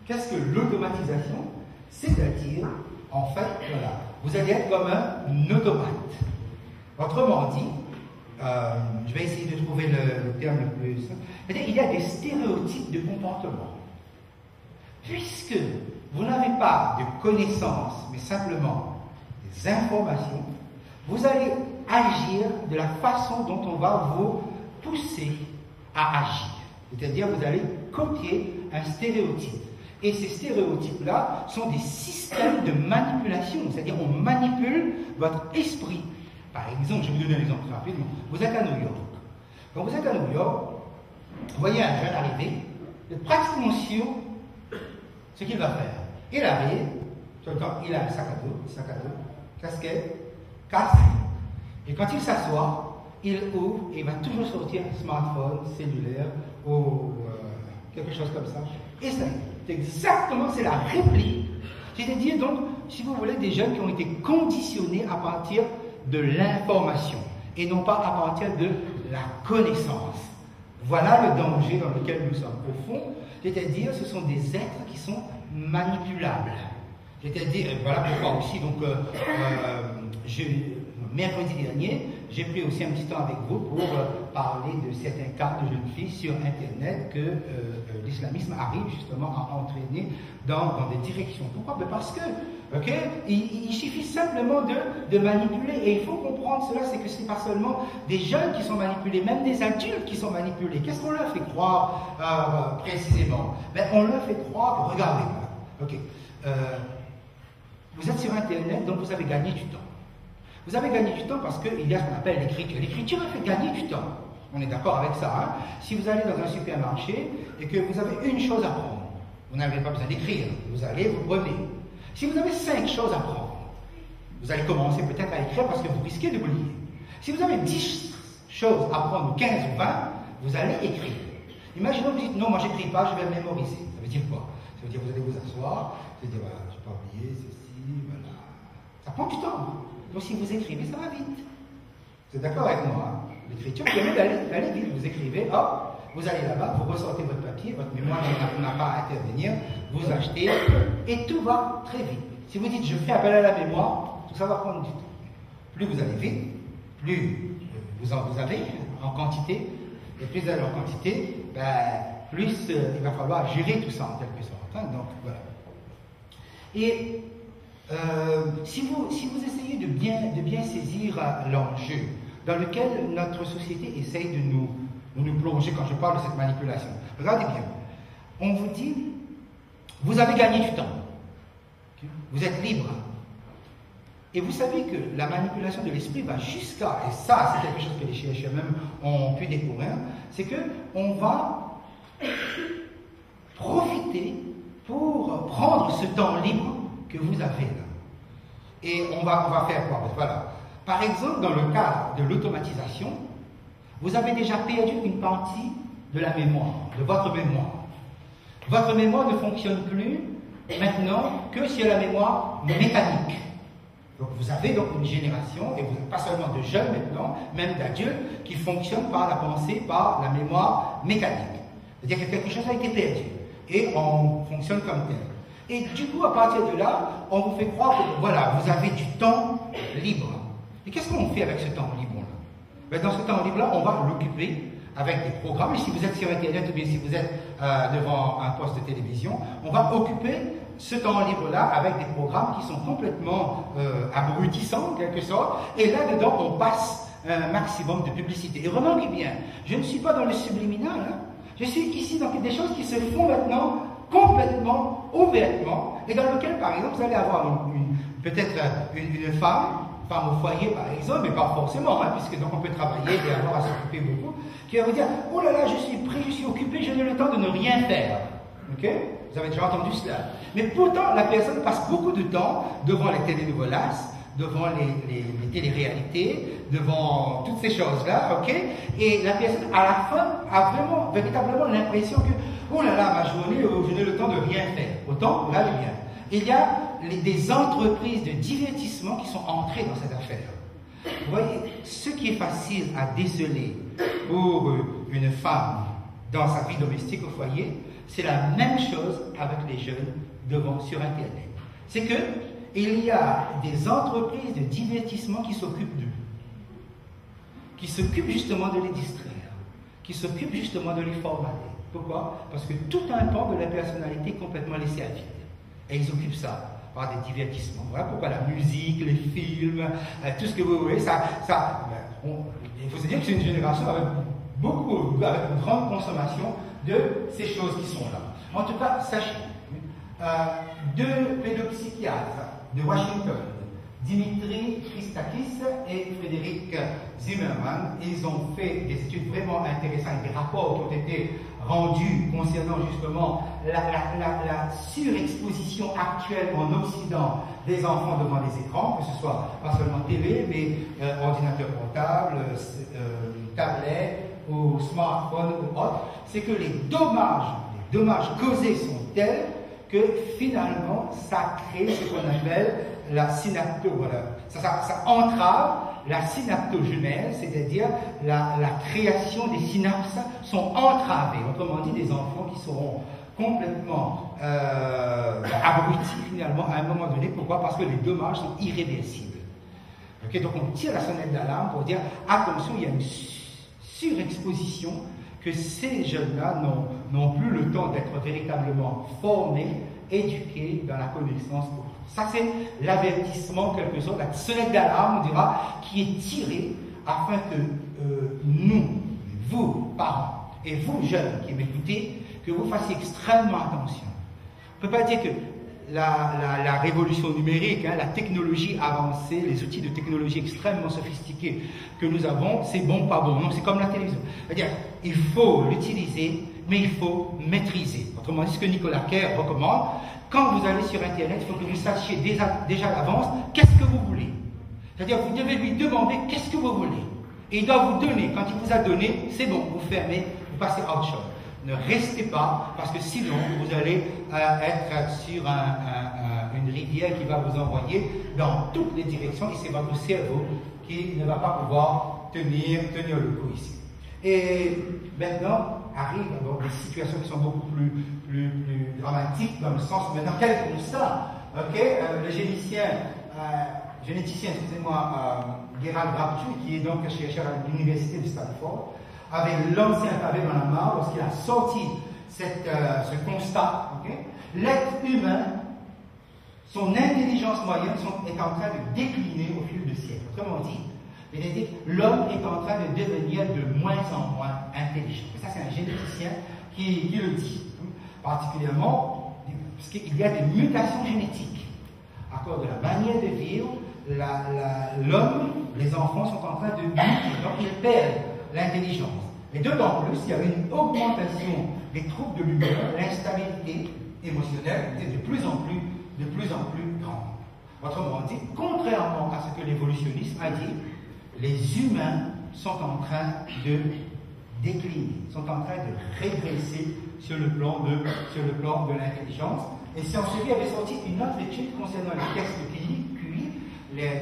Qu'est-ce que l'automatisation? C'est-à-dire, en fait, voilà, vous allez être comme un automate. Autrement dit, je vais essayer de trouver le terme le plus simple. Il y a des stéréotypes de comportement. Puisque vous n'avez pas de connaissances, mais simplement des informations, vous allez agir de la façon dont on va vous pousser à agir. C'est-à-dire, vous allez copier un stéréotype. Et ces stéréotypes-là sont des systèmes de manipulation. C'est-à-dire, on manipule votre esprit. Par exemple, je vais vous donner un exemple rapidement. Vous êtes à New York. Quand vous êtes à New York, vous voyez un jeune arriver, vous êtes pratiquement sûr ce qu'il va faire. Il arrive, tout le temps, il a un sac à dos, casquette, casque. Et quand il s'assoit, il ouvre et il va toujours sortir un smartphone, cellulaire ou quelque chose comme ça. Et ça, c'est exactement, c'est la réplique. C'est-à-dire donc, si vous voulez, des jeunes qui ont été conditionnés à partir de l'information et non pas à partir de la connaissance. Voilà le danger dans lequel nous sommes. Au fond, c'est-à-dire, ce sont des êtres qui sont manipulables. C'est-à-dire, voilà pourquoi aussi, donc, mercredi dernier, j'ai pris aussi un petit temps avec vous pour parler de certains cas de jeunes filles sur Internet que l'islamisme arrive justement à entraîner dans des directions. Pourquoi? Parce que, il suffit simplement de manipuler. Et il faut comprendre cela, c'est que ce n'est pas seulement des jeunes qui sont manipulés, même des adultes qui sont manipulés. Qu'est-ce qu'on leur fait croire précisément? On leur fait croire, regardez, vous êtes sur Internet, donc vous avez gagné du temps. Vous avez gagné du temps parce qu'il y a ce qu'on appelle l'écriture. L'écriture a fait gagner du temps. On est d'accord avec ça. Hein? Si vous allez dans un supermarché et que vous avez une chose à prendre, vous n'avez pas besoin d'écrire. Vous allez, vous prenez. Si vous avez 5 choses à prendre, vous allez commencer peut-être à écrire parce que vous risquez d'oublier. Si vous avez 10 choses à prendre, ou 15 ou 20, vous allez écrire. Imaginons que vous dites, non, moi j'écris pas, je vais mémoriser. Ça veut dire quoi? Ça veut dire que vous allez vous asseoir, vous allez dire, voilà, je n'ai pas oublié ceci, voilà. Ça prend du temps. Donc si vous écrivez, ça va vite. Vous êtes d'accord avec moi? Hein? L'écriture permet d'aller vite. Vous écrivez, hop, vous allez là-bas, vous ressortez votre papier, votre mémoire n'a pas à intervenir, vous achetez, et tout va très vite. Si vous dites, je fais appel à la mémoire, tout ça va prendre du temps. Plus vous allez vite, plus vous avez en quantité, et plus vous avez en quantité, plus il va falloir gérer tout ça en quelque sorte. Hein? Donc voilà. Et si vous essayez de bien saisir l'enjeu dans lequel notre société essaye de nous plonger, quand je parle de cette manipulation, regardez bien, on vous dit, vous avez gagné du temps, vous êtes libre, et vous savez que la manipulation de l'esprit va jusqu'à, et ça c'est quelque chose que les chercheurs même ont pu découvrir, c'est qu'on va profiter pour prendre ce temps libre que vous avez là. Et on va faire quoi? Voilà. Par exemple, dans le cas de l'automatisation, vous avez déjà perdu une partie de la mémoire, de votre mémoire. Votre mémoire ne fonctionne plus maintenant que sur la mémoire mécanique. Donc vous avez donc une génération, et vous n'êtes pas seulement de jeunes maintenant, même d'adultes, qui fonctionnent par la pensée, par la mémoire mécanique. C'est-à-dire que quelque chose a été perdu. Et on fonctionne comme tel. Et du coup, à partir de là, on vous fait croire que, voilà, vous avez du temps libre. Et qu'est-ce qu'on fait avec ce temps libre-là? Dans ce temps libre-là, on va l'occuper avec des programmes. Et si vous êtes sur Internet ou bien si vous êtes devant un poste de télévision, on va occuper ce temps libre-là avec des programmes qui sont complètement abrutissants, en quelque sorte. Et là-dedans, on passe un maximum de publicité. Et remarquez bien, je ne suis pas dans le subliminal. Hein. Je suis ici dans des choses qui se font maintenant complètement, ouvertement, et dans lequel, par exemple, vous allez avoir peut-être une femme au foyer, par exemple, mais pas forcément, hein, puisque donc on peut travailler et avoir à s'occuper beaucoup, qui va vous dire, oh là là, je suis pris, je suis occupé, je n'ai le temps de ne rien faire. Ok? Vous avez déjà entendu cela. Mais pourtant, la personne passe beaucoup de temps devant les télénovelas, devant les téléréalités, devant toutes ces choses-là, ok? Et la personne, à la fin, a vraiment, véritablement l'impression que, oh là là, ma journée, je n'ai le temps de rien faire. Autant, regardez bien. Il y a des entreprises de divertissement qui sont entrées dans cette affaire. Vous voyez, ce qui est facile à déceler pour une femme dans sa vie domestique au foyer, c'est la même chose avec les jeunes sur Internet. C'est que il y a des entreprises de divertissement qui s'occupent d'eux, qui s'occupent justement de les distraire, qui s'occupent justement de les formater. Pourquoi? Parce que tout un pan de la personnalité est complètement laissé à vide. Et ils occupent ça par des divertissements. Voilà pourquoi la musique, les films, tout ce que vous voulez, il faut se dire que c'est une génération avec une grande consommation de ces choses qui sont là. En tout cas, sachez, deux pédopsychiatres de Washington, Dimitri Christakis et Frédéric Zimmerman, ils ont fait des études vraiment intéressantes, des rapports qui ont été rendus concernant justement la surexposition actuelle en Occident des enfants devant les écrans, que ce soit pas seulement télé, mais ordinateur portable, tablette ou smartphone ou autre. C'est que les dommages causés sont tels que finalement ça crée ce qu'on appelle la synapto, voilà. Ça entrave la synaptogenèse, c'est-à-dire la création des synapses sont entravées. Autrement dit, des enfants qui seront complètement abrutis finalement à un moment donné. Pourquoi? Parce que les dommages sont irréversibles. Okay, donc on tire la sonnette d'alarme pour dire attention, il y a une surexposition, que ces jeunes-là n'ont plus le temps d'être véritablement formés, éduqués dans la connaissance. Ça, c'est l'avertissement, quelque chose, la sonnette d'alarme, on dira, qui est tirée afin que nous, vous, parents, et vous, jeunes qui m'écoutez, que vous fassiez extrêmement attention. On ne peut pas dire que la révolution numérique, hein, la technologie avancée, les outils de technologie extrêmement sophistiqués que nous avons, c'est bon, pas bon. Non, c'est comme la télévision. C'est-à-dire, il faut l'utiliser, mais il faut maîtriser. Autrement dit, ce que Nicolas Kerr recommande, quand vous allez sur Internet, il faut que vous sachiez déjà d'avance qu'est-ce que vous voulez. C'est-à-dire, vous devez lui demander qu'est-ce que vous voulez. Et il doit vous donner. Quand il vous a donné, c'est bon, vous fermez, vous passez à autre chose. Ne restez pas, parce que sinon, vous allez être sur une rivière qui va vous envoyer dans toutes les directions, et c'est votre cerveau qui ne va pas pouvoir tenir le coup ici. Et maintenant, arrivent des situations qui sont beaucoup plus dramatiques, dans le sens, maintenant, quel constat, le généticien, Gerald Raptu, qui est donc chercheur à l'université de Stanford, avait lancé un pavé dans la mare lorsqu'il a sorti ce constat. L'être humain, son intelligence moyenne est en train de décliner au fil des siècles. Autrement dit, l'homme est en train de devenir de moins en moins intelligent. Et ça, c'est un généticien qui le dit. Particulièrement, parce qu'il y a des mutations génétiques. À cause de la manière de vivre, l'homme, les enfants sont en train de muter. Donc, ils perdent l'intelligence. Et d'autant plus, il y a une augmentation des troubles de l'humeur, l'instabilité émotionnelle est de plus en plus grande. Autrement dit, contrairement à ce que l'évolutionnisme a dit, les humains sont en train de décliner, sont en train de régresser sur le plan de l'intelligence. Et Sciences Po avait sorti une autre étude concernant les tests QI,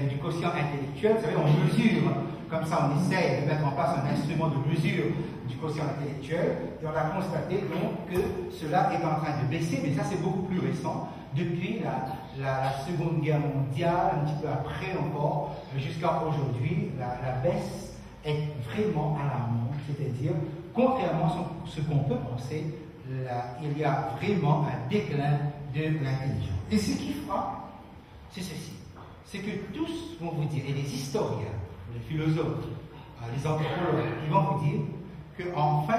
du quotient intellectuel. Vous savez, on mesure, comme ça on essaie de mettre en place un instrument de mesure du quotient intellectuel, et on a constaté donc que cela est en train de baisser, mais ça c'est beaucoup plus récent, depuis la Seconde Guerre mondiale, un petit peu après encore, jusqu'à aujourd'hui, la baisse est vraiment alarmante, c'est-à-dire, contrairement à ce qu'on peut penser, il y a vraiment un déclin de l'intelligence. Et ce qui frappe, c'est ceci, c'est que tous vont vous dire, et les historiens, les philosophes, les anthropologues, ils vont vous dire qu'en fait,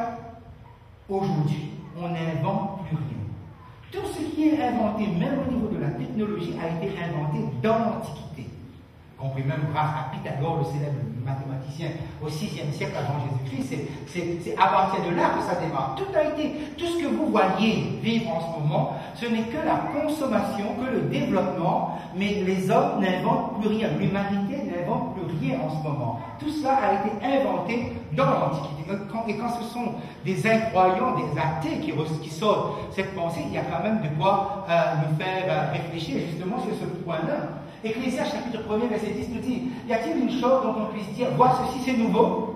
aujourd'hui, on n'invente plus rien. Tout ce qui est inventé, même au niveau de la technologie, a été inventé dans l'Antiquité. Compris même grâce à Pythagore, le célèbre mathématicien au VIe siècle avant Jésus-Christ. C'est à partir de là que ça démarre. Tout ce que vous voyez vivre en ce moment, ce n'est que la consommation, que le développement, mais les hommes n'inventent plus rien. L'humanité n'invente plus rien en ce moment. Tout cela a été inventé dans l'Antiquité. Et quand ce sont des incroyants, des athées qui sortent cette pensée, il y a quand même de quoi nous faire réfléchir justement sur ce point-là. Ecclésiaste chapitre 1er, verset 10 nous dit, y a-t-il une chose dont on puisse dire, vois ceci c'est nouveau?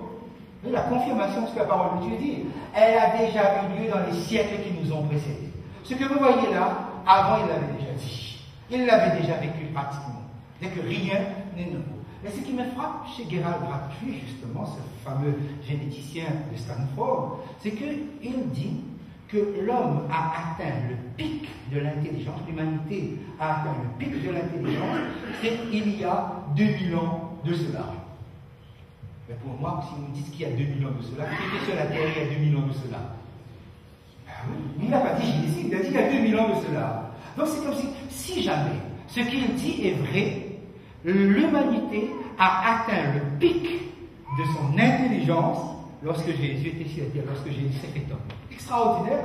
La confirmation de ce que la parole de Dieu dit, elle a déjà eu lieu dans les siècles qui nous ont précédés. Ce que vous voyez là, avant il l'avait déjà dit. Il l'avait déjà vécu pratiquement. C'est que rien n'est nouveau. Et ce qui me frappe chez Gerald Bradbury, justement, ce fameux généticien de Stanford, c'est qu'il dit que l'homme a atteint le pic de l'intelligence, l'humanité a atteint le pic de l'intelligence, c'est il y a 2000 ans de cela. Mais pour moi, si vous me dites qu'il y a 2000 ans de cela, qui était sur la Terre il y a 2000 ans de cela? Il n'a pas dit ici, il a dit il y a 2000 ans de cela. Donc c'est comme si jamais ce qu'il dit est vrai, l'humanité a atteint le pic de son intelligence lorsque Jésus était sur la terre, lorsque Jésus s'est fait homme. Extraordinaire.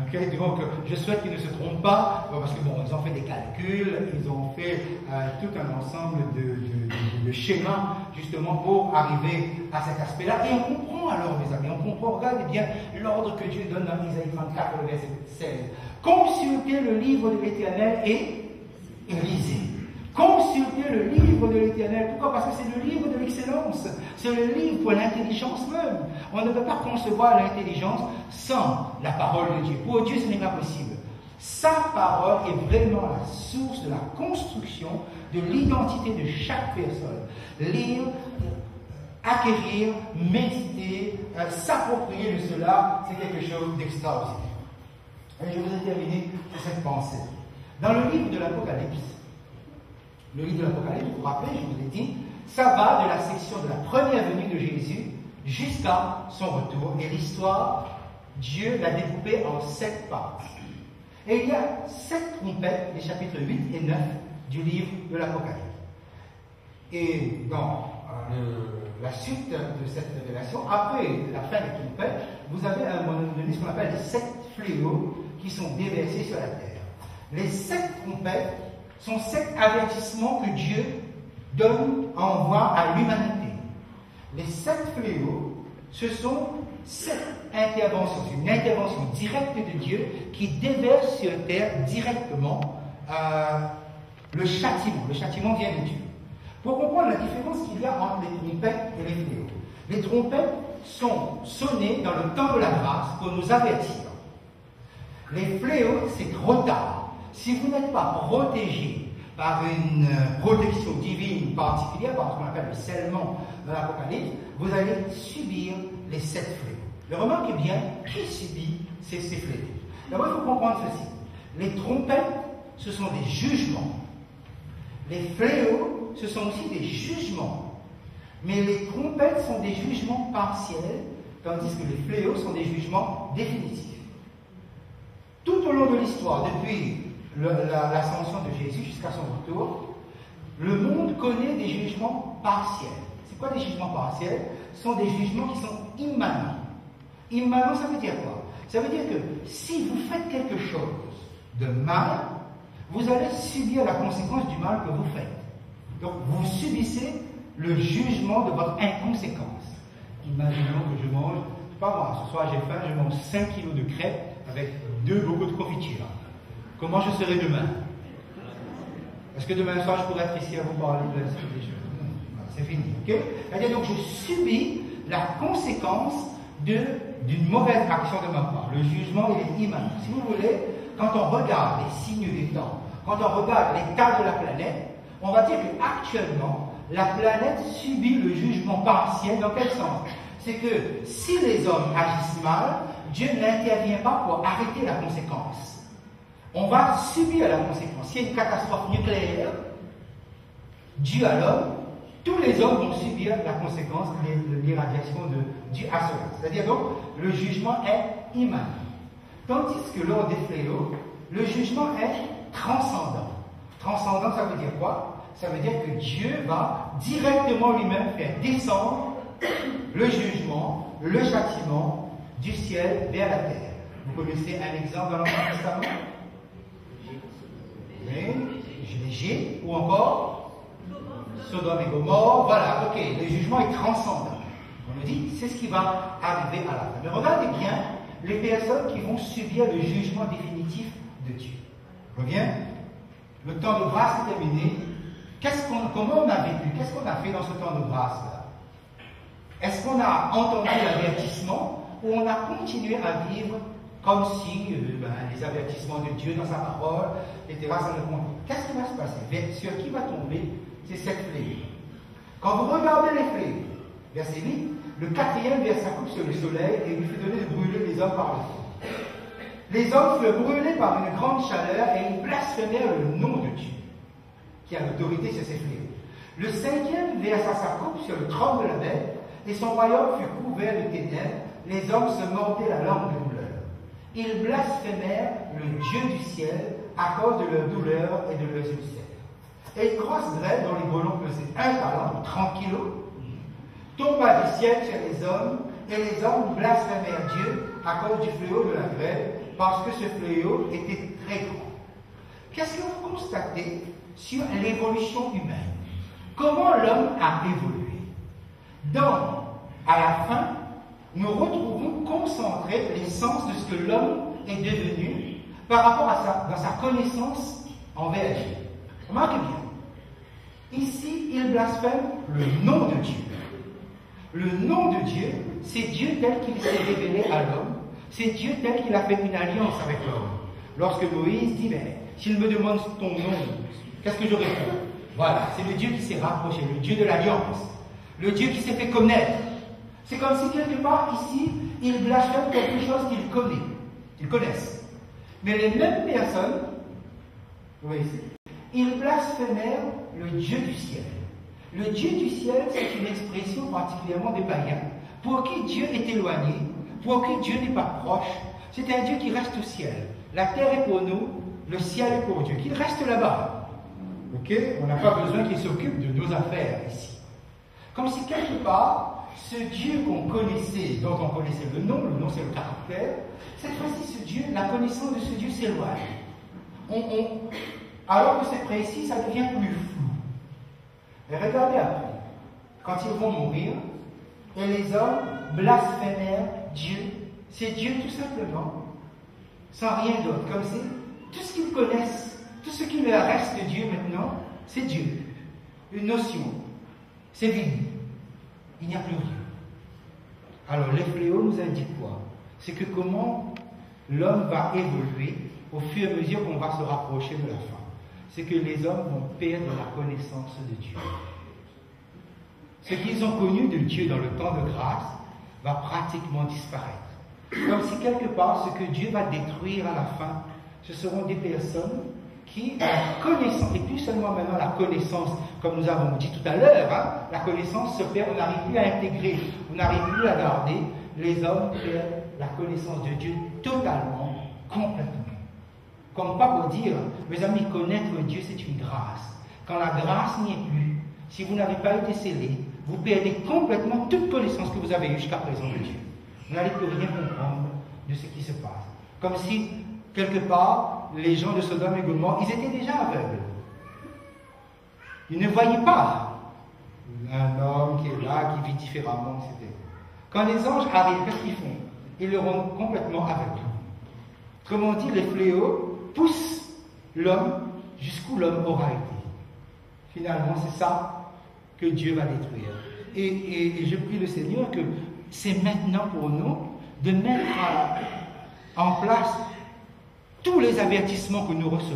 Okay, donc, je souhaite qu'ils ne se trompent pas, parce que bon, ils ont fait des calculs, ils ont fait tout un ensemble de schémas, justement, pour arriver à cet aspect-là. Et on comprend alors, mes amis, on comprend, regardez bien l'ordre que Dieu donne dans Isaïe 34, le verset 16. Consultez le livre de l'Éternel et lisez. Consultez le livre de l'Éternel. Pourquoi? Parce que c'est le livre de l'excellence. C'est le livre pour l'intelligence même. On ne peut pas concevoir l'intelligence sans la parole de Dieu. Pour Dieu, ce n'est pas possible. Sa parole est vraiment la source de la construction de l'identité de chaque personne. Lire, acquérir, méditer, s'approprier de cela, c'est quelque chose d'extraordinaire. Et je vous ai terminé sur cette pensée. Dans le livre de l'Apocalypse, vous vous rappelez, je vous ai dit, ça va de la section de la première venue de Jésus jusqu'à son retour. Et l'histoire, Dieu l'a découpée en 7 parties. Et il y a 7 trompettes, les chapitres 8 et 9 du livre de l'Apocalypse. Et dans la suite de cette révélation, après la fin des trompettes, vous avez à un moment donné ce qu'on appelle les 7 fléaux qui sont déversés sur la terre. Les 7 trompettes sont 7 avertissements que Dieu envoie à l'humanité. Les 7 fléaux, ce sont 7 interventions, une intervention directe de Dieu qui déverse sur terre directement le châtiment. Le châtiment vient de Dieu. Pour comprendre la différence qu'il y a entre les trompettes et les fléaux. Les trompettes sont sonnées dans le temps de la grâce pour nous avertir. Les fléaux, c'est trop tard. Si vous n'êtes pas protégé par une protection divine particulière, par ce qu'on appelle le scellement de l'Apocalypse, vous allez subir les 7 fléaux. Mais remarquez bien, qui subit ces fléaux? D'abord, il faut comprendre ceci. Les trompettes, ce sont des jugements. Les fléaux, ce sont aussi des jugements. Mais les trompettes sont des jugements partiels, tandis que les fléaux sont des jugements définitifs. Tout au long de l'histoire, depuis l'ascension de Jésus jusqu'à son retour, le monde connaît des jugements partiels. C'est quoi des jugements partiels? Ce sont des jugements qui sont immanents. Immanent, ça veut dire quoi? Ça veut dire que si vous faites quelque chose de mal, vous allez subir la conséquence du mal que vous faites. Donc, vous subissez le jugement de votre inconséquence. Imaginons que je mange, pas moi, ce soir j'ai faim, je mange 5 kilos de crêpes avec 2 bocaux de confiture. Comment je serai demain? Est-ce que demain soir je pourrai être ici à vous parler de des choses? C'est fini, ok? C'est-à-dire donc je subis la conséquence d'une mauvaise action de ma part. Le jugement, il est immanent. Si vous voulez, quand on regarde les signes des temps, quand on regarde l'état de la planète, on va dire qu'actuellement, la planète subit le jugement partiel. Dans quel sens? C'est que si les hommes agissent mal, Dieu n'intervient pas pour arrêter la conséquence. On va subir la conséquence. S'il y a une catastrophe nucléaire due à l'homme, tous les hommes vont subir la conséquence de l'irradiation due à cela. C'est-à-dire donc, le jugement est immanent. Tandis que lors des fléaux, le jugement est transcendant. Transcendant, ça veut dire quoi? Ça veut dire que Dieu va directement lui-même faire descendre le jugement, le châtiment du ciel vers la terre. Vous connaissez un exemple dans l'Ancien Testament? G, ou encore Sodome et Gomorrhe. Voilà, ok, le jugement est transcendant. On nous dit, c'est ce qui va arriver à la fin. Mais regardez bien les personnes qui vont subir le jugement définitif de Dieu. Je reviens. Le temps de grâce est terminé. Comment on a vécu? Qu'est-ce qu'on a fait dans ce temps de grâce-là? Est-ce qu'on a entendu l'avertissement ou on a continué à vivre comme si les avertissements de Dieu dans sa parole, etc., ça ne compte? Qu'est-ce qui va se passer? Sur qui va tomber ces 7 fléaux? Quand vous regardez les fléaux, verset 8, le 4e versa coupe sur le soleil et lui fut donné de brûler les hommes par le feu. Les hommes furent brûlés par une grande chaleur et ils blasphémèrent le nom de Dieu, qui a l'autorité sur ces fléaux. Le 5e versa sa coupe sur le trône de la bête et son royaume fut couvert de ténèbres. Les hommes se mordaient la langue de douleur. Ils blasphémèrent le Dieu du ciel à cause de leur douleur et de leurs ulcères. Et une grosse grêle dont les ballons pesaient 1 talent, ou 30 kilos, tomba du ciel sur les hommes, et les hommes blasphémèrent Dieu à cause du fléau de la grêle, parce que ce fléau était très grand. Qu'est-ce que vous constatez sur l'évolution humaine? Comment l'homme a évolué? À la fin, nous retrouvons concentré l'essence de ce que l'homme est devenu par rapport à dans sa connaissance envers Dieu. Remarquez bien. Ici, il blasphème le nom de Dieu. Le nom de Dieu, c'est Dieu tel qu'il s'est révélé à l'homme. C'est Dieu tel qu'il a fait une alliance avec l'homme. Lorsque Moïse dit, mais s'il me demande ton nom, qu'est-ce que je réponds? Voilà, c'est le Dieu qui s'est rapproché, le Dieu de l'alliance, le Dieu qui s'est fait connaître. C'est comme si quelque part ici, ils blasphèment quelque chose qu'ils connaissent. Mais les mêmes personnes, vous voyez ici, ils blasphémèrent le Dieu du ciel. Le Dieu du ciel, c'est une expression particulièrement des païens, pour qui Dieu est éloigné, pour qui Dieu n'est pas proche. C'est un Dieu qui reste au ciel. La terre est pour nous, le ciel est pour Dieu. Qu'il reste là-bas. Ok? On n'a pas besoin qu'il s'occupe de nos affaires ici. Comme si quelque part, ce Dieu qu'on connaissait, dont on connaissait le nom c'est le caractère, cette fois-ci, ce Dieu, la connaissance de ce Dieu s'éloigne. Alors que c'est précis, ça devient plus flou. Et regardez après, quand ils vont mourir, et les hommes blasphémèrent Dieu, c'est Dieu tout simplement, sans rien d'autre, comme si tout ce qu'ils connaissent, tout ce qui leur reste de Dieu maintenant, c'est Dieu. Une notion, c'est vide, il n'y a plus rien. Alors les fléaux nous indiquent quoi? C'est que comment l'homme va évoluer au fur et à mesure qu'on va se rapprocher de la fin. C'est que les hommes vont perdre la connaissance de Dieu. Ce qu'ils ont connu de Dieu dans le temps de grâce va pratiquement disparaître. Comme si quelque part, ce que Dieu va détruire à la fin, ce seront des personnes qui, la connaissance, et plus seulement maintenant la connaissance, comme nous avons dit tout à l'heure, la connaissance se perd, on n'arrive plus à intégrer, on n'arrive plus à garder, les hommes perdent la connaissance de Dieu totalement, complètement. Comme pas pour dire, mes amis, connaître Dieu, c'est une grâce. Quand la grâce n'y est plus, si vous n'avez pas été scellé, vous perdez complètement toute connaissance que vous avez eue jusqu'à présent de Dieu. Vous n'allez plus rien comprendre de ce qui se passe. Comme si, quelque part, les gens de Sodome et Gomorrhe, ils étaient déjà aveugles. Ils ne voyaient pas un homme qui est là, qui vit différemment, etc. Quand les anges arrivent, qu'est-ce qu'ils font? Ils le rendent complètement aveugle. Autrement dit, les fléaux poussent l'homme jusqu'où l'homme aura été. Finalement, c'est ça que Dieu va détruire. Et je prie le Seigneur que c'est maintenant pour nous de mettre en place tous les avertissements que nous recevons.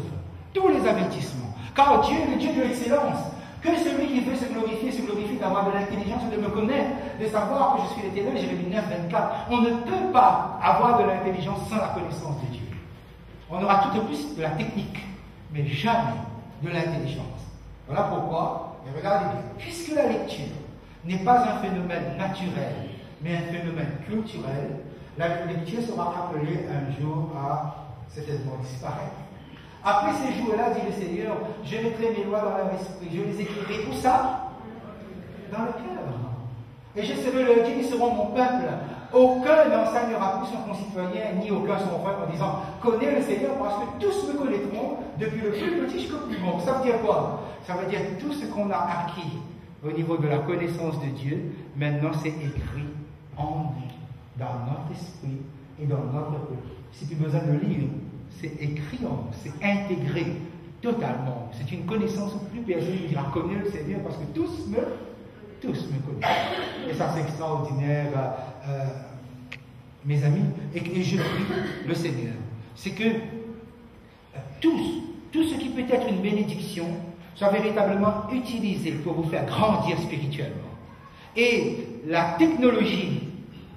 Tous les avertissements. Car Dieu est le Dieu de l'excellence. Que celui qui veut se glorifie d'avoir de l'intelligence et de me connaître, de savoir que je suis l'Éternel, Jérémie 9, 24. On ne peut pas avoir de l'intelligence sans la connaissance de Dieu. On aura tout au plus de la technique, mais jamais de l'intelligence. Voilà pourquoi, et regardez bien, puisque la lecture n'est pas un phénomène naturel, mais un phénomène culturel, la lecture sera appelée un jour à certainement disparaître. Après ces jours-là, dit le Seigneur, je mettrai mes lois dans leur esprit, je les écrirai. Où ça? Dans le cœur. Et je serai leur Dieu, ils seront mon peuple. Aucun n'enseignera plus son concitoyen, ni aucun son frère, en disant, connais le Seigneur, parce que tous me connaîtront, depuis le plus petit jusqu'au plus grand. Ça veut dire quoi? Ça veut dire tout ce qu'on a acquis au niveau de la connaissance de Dieu, maintenant c'est écrit en nous, dans notre esprit et dans notre cœur. Si tu as besoin de lire, c'est écrit en nous, c'est intégré totalement. C'est une connaissance où plus personne ne dira connais le Seigneur parce que tous me connaissent. Et ça c'est extraordinaire, mes amis. Et je prie le Seigneur, c'est que tout ce qui peut être une bénédiction soit véritablement utilisé pour vous faire grandir spirituellement. Et la technologie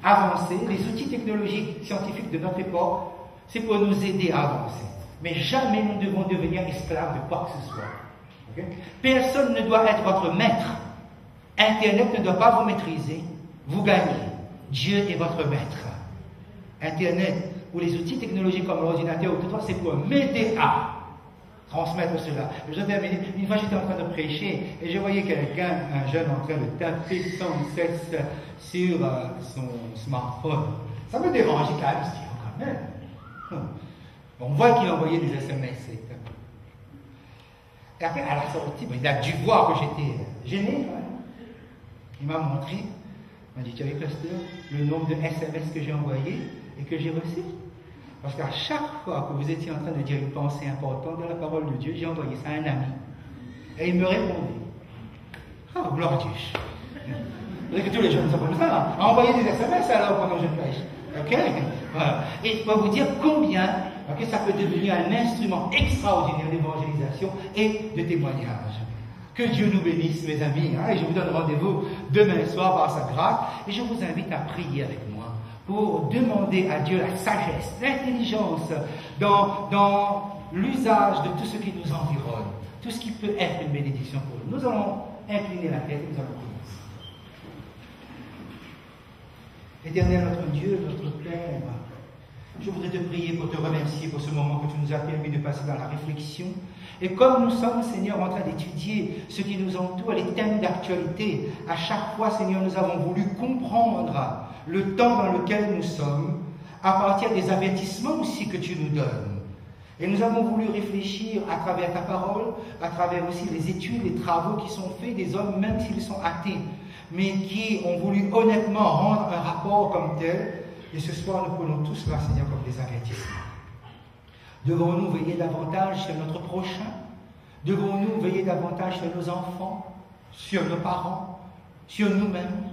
avancée, les outils technologiques scientifiques de notre époque, c'est pour nous aider à avancer. Mais jamais nous devons devenir esclaves de quoi que ce soit. Okay? Personne ne doit être votre maître. Internet ne doit pas vous maîtriser. Vous gagnez. Dieu est votre maître. Internet ou les outils technologiques comme l'ordinateur ou tout ça, c'est pour m'aider à transmettre cela. Je termine. Une fois, j'étais en train de prêcher et je voyais quelqu'un, un jeune, en train de taper sans cesse sur son smartphone. Ça me dérangeait quand même. Je dis, quand même. On voit qu'il envoyait des SMS. Et après, à la sortie, il a dû voir que j'étais gêné. Il m'a montré. Il m'a dit, tu as vu, pasteur, le nombre de SMS que j'ai envoyés et que j'ai reçus? Parce qu'à chaque fois que vous étiez en train de dire une pensée importante dans la parole de Dieu, j'ai envoyé ça à un ami. Et il me répondait. Oh, gloire à Dieu. Vous que tous les jeunes sont comme ça. À envoyer des SMS alors pendant que je prêche. Ok? Voilà. Et je peux vous dire combien ça peut devenir un instrument extraordinaire d'évangélisation et de témoignage. Que Dieu nous bénisse, mes amis. Et je vous donne rendez-vous demain soir par sa grâce. Et je vous invite à prier avec moi pour demander à Dieu la sagesse, l'intelligence dans l'usage de tout ce qui nous environne, tout ce qui peut être une bénédiction pour nous. Nous allons incliner la tête et nous allons commencer. Éternel notre Dieu, notre Père, je voudrais te prier pour te remercier pour ce moment que tu nous as permis de passer dans la réflexion. Et comme nous sommes, Seigneur, en train d'étudier ce qui nous entoure, les thèmes d'actualité, à chaque fois, Seigneur, nous avons voulu comprendre le temps dans lequel nous sommes, à partir des avertissements aussi que tu nous donnes. Et nous avons voulu réfléchir à travers ta parole, à travers aussi les études, les travaux qui sont faits des hommes, même s'ils sont athées, mais qui ont voulu honnêtement rendre un rapport comme tel. Et ce soir, nous prenons tout cela, Seigneur, comme des avertissements. Devons-nous veiller davantage sur notre prochain? Devons-nous veiller davantage sur nos enfants, sur nos parents, sur nous-mêmes?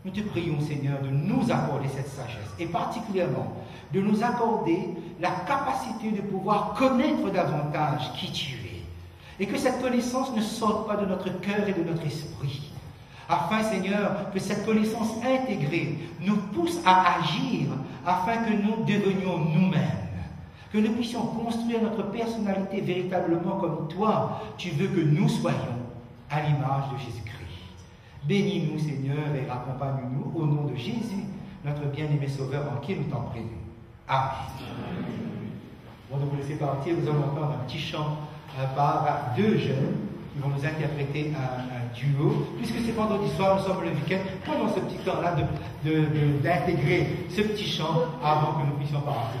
Nous te prions, Seigneur, de nous accorder cette sagesse et particulièrement de nous accorder la capacité de pouvoir connaître davantage qui tu es. Et que cette connaissance ne sorte pas de notre cœur et de notre esprit. Afin, Seigneur, que cette connaissance intégrée nous pousse à agir afin que nous devenions nous-mêmes. Que nous puissions construire notre personnalité véritablement comme toi, tu veux que nous soyons à l'image de Jésus-Christ. Bénis-nous, Seigneur, et accompagne-nous au nom de Jésus, notre bien-aimé Sauveur, en qui nous t'en prions. Amen. Bon, de vous laisser partir, nous allons entendre un petit chant par deux jeunes qui vont nous interpréter un duo. Puisque c'est vendredi soir, nous sommes le week-end, prenons ce petit temps-là d'intégrer ce petit chant avant que nous puissions partir.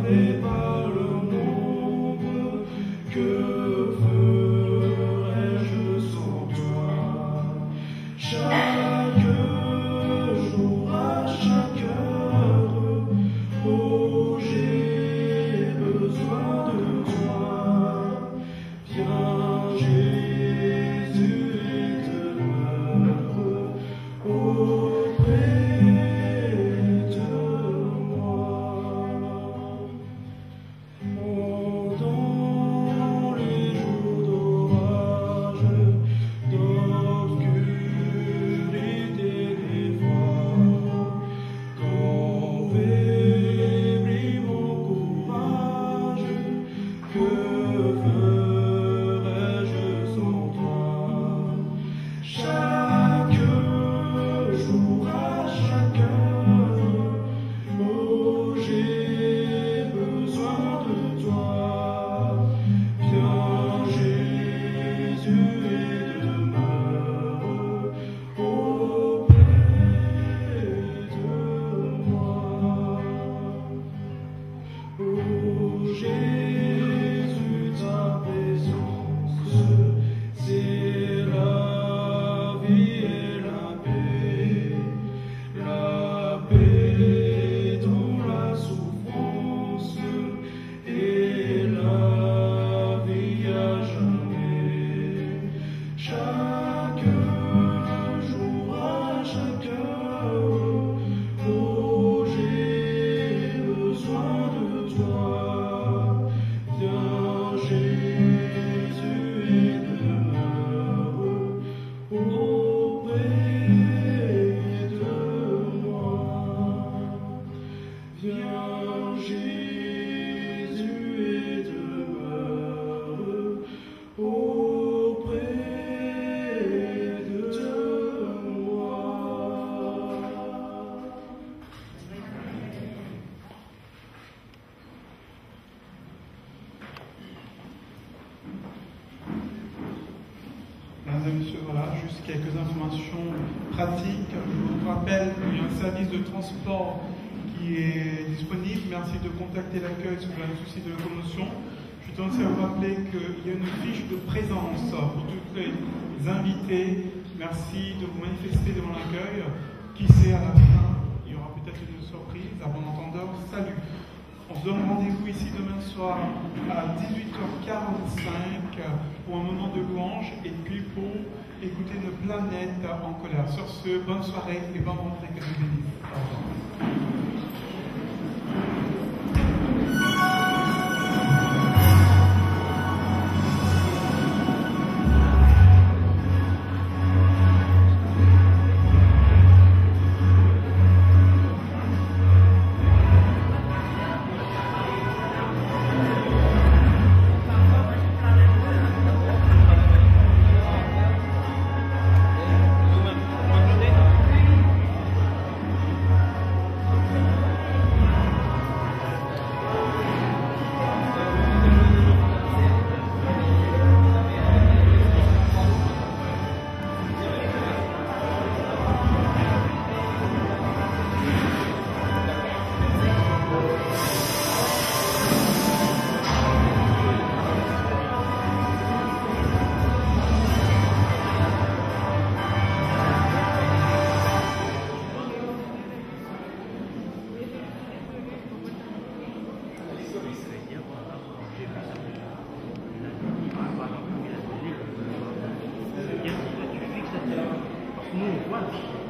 gravé par le monde, que ferais-je sans toi? Chaque jour, à chaque heure, oh, j'ai besoin de toi. Viens, Jésus, et demeure auprès de moi. Oh, dans les jours d'orage, d'obscurité d'effroi, quand faiblit mon courage, que ferais-je sans toi? Chaque jour, à chaque heure, oh, j'ai besoin de toi. Viens, Jésus, et demeure auprès de moi. Oh, Jésus, ta présence, c'est la vie et la paix dans la souffrance et la vie à jamais. Chaque jour, à chaque heure, oh, j'ai besoin de toi. Viens, Jésus, et demeure auprès de moi. Viens, Jésus, et demeure auprès de moi. Mesdames et messieurs, voilà, juste quelques informations pratiques. Je vous rappelle qu'il y a un service de transport qui est disponible. Merci de contacter l'accueil si vous avez un souci de locomotion. Je tiens aussi à vous rappeler qu'il y a une fiche de présence pour tous les invités. Merci de vous manifester devant l'accueil. Qui sait, à la fin, il y aura peut-être une surprise. À bon entendeur, salut. On se donne rendez-vous ici demain soir à 18h45 pour un moment de louange et puis pour écouter une planète en colère. Sur ce, bonne soirée et bonne rentrée, que Dieu bénisse. Au revoir. Nous, on voit.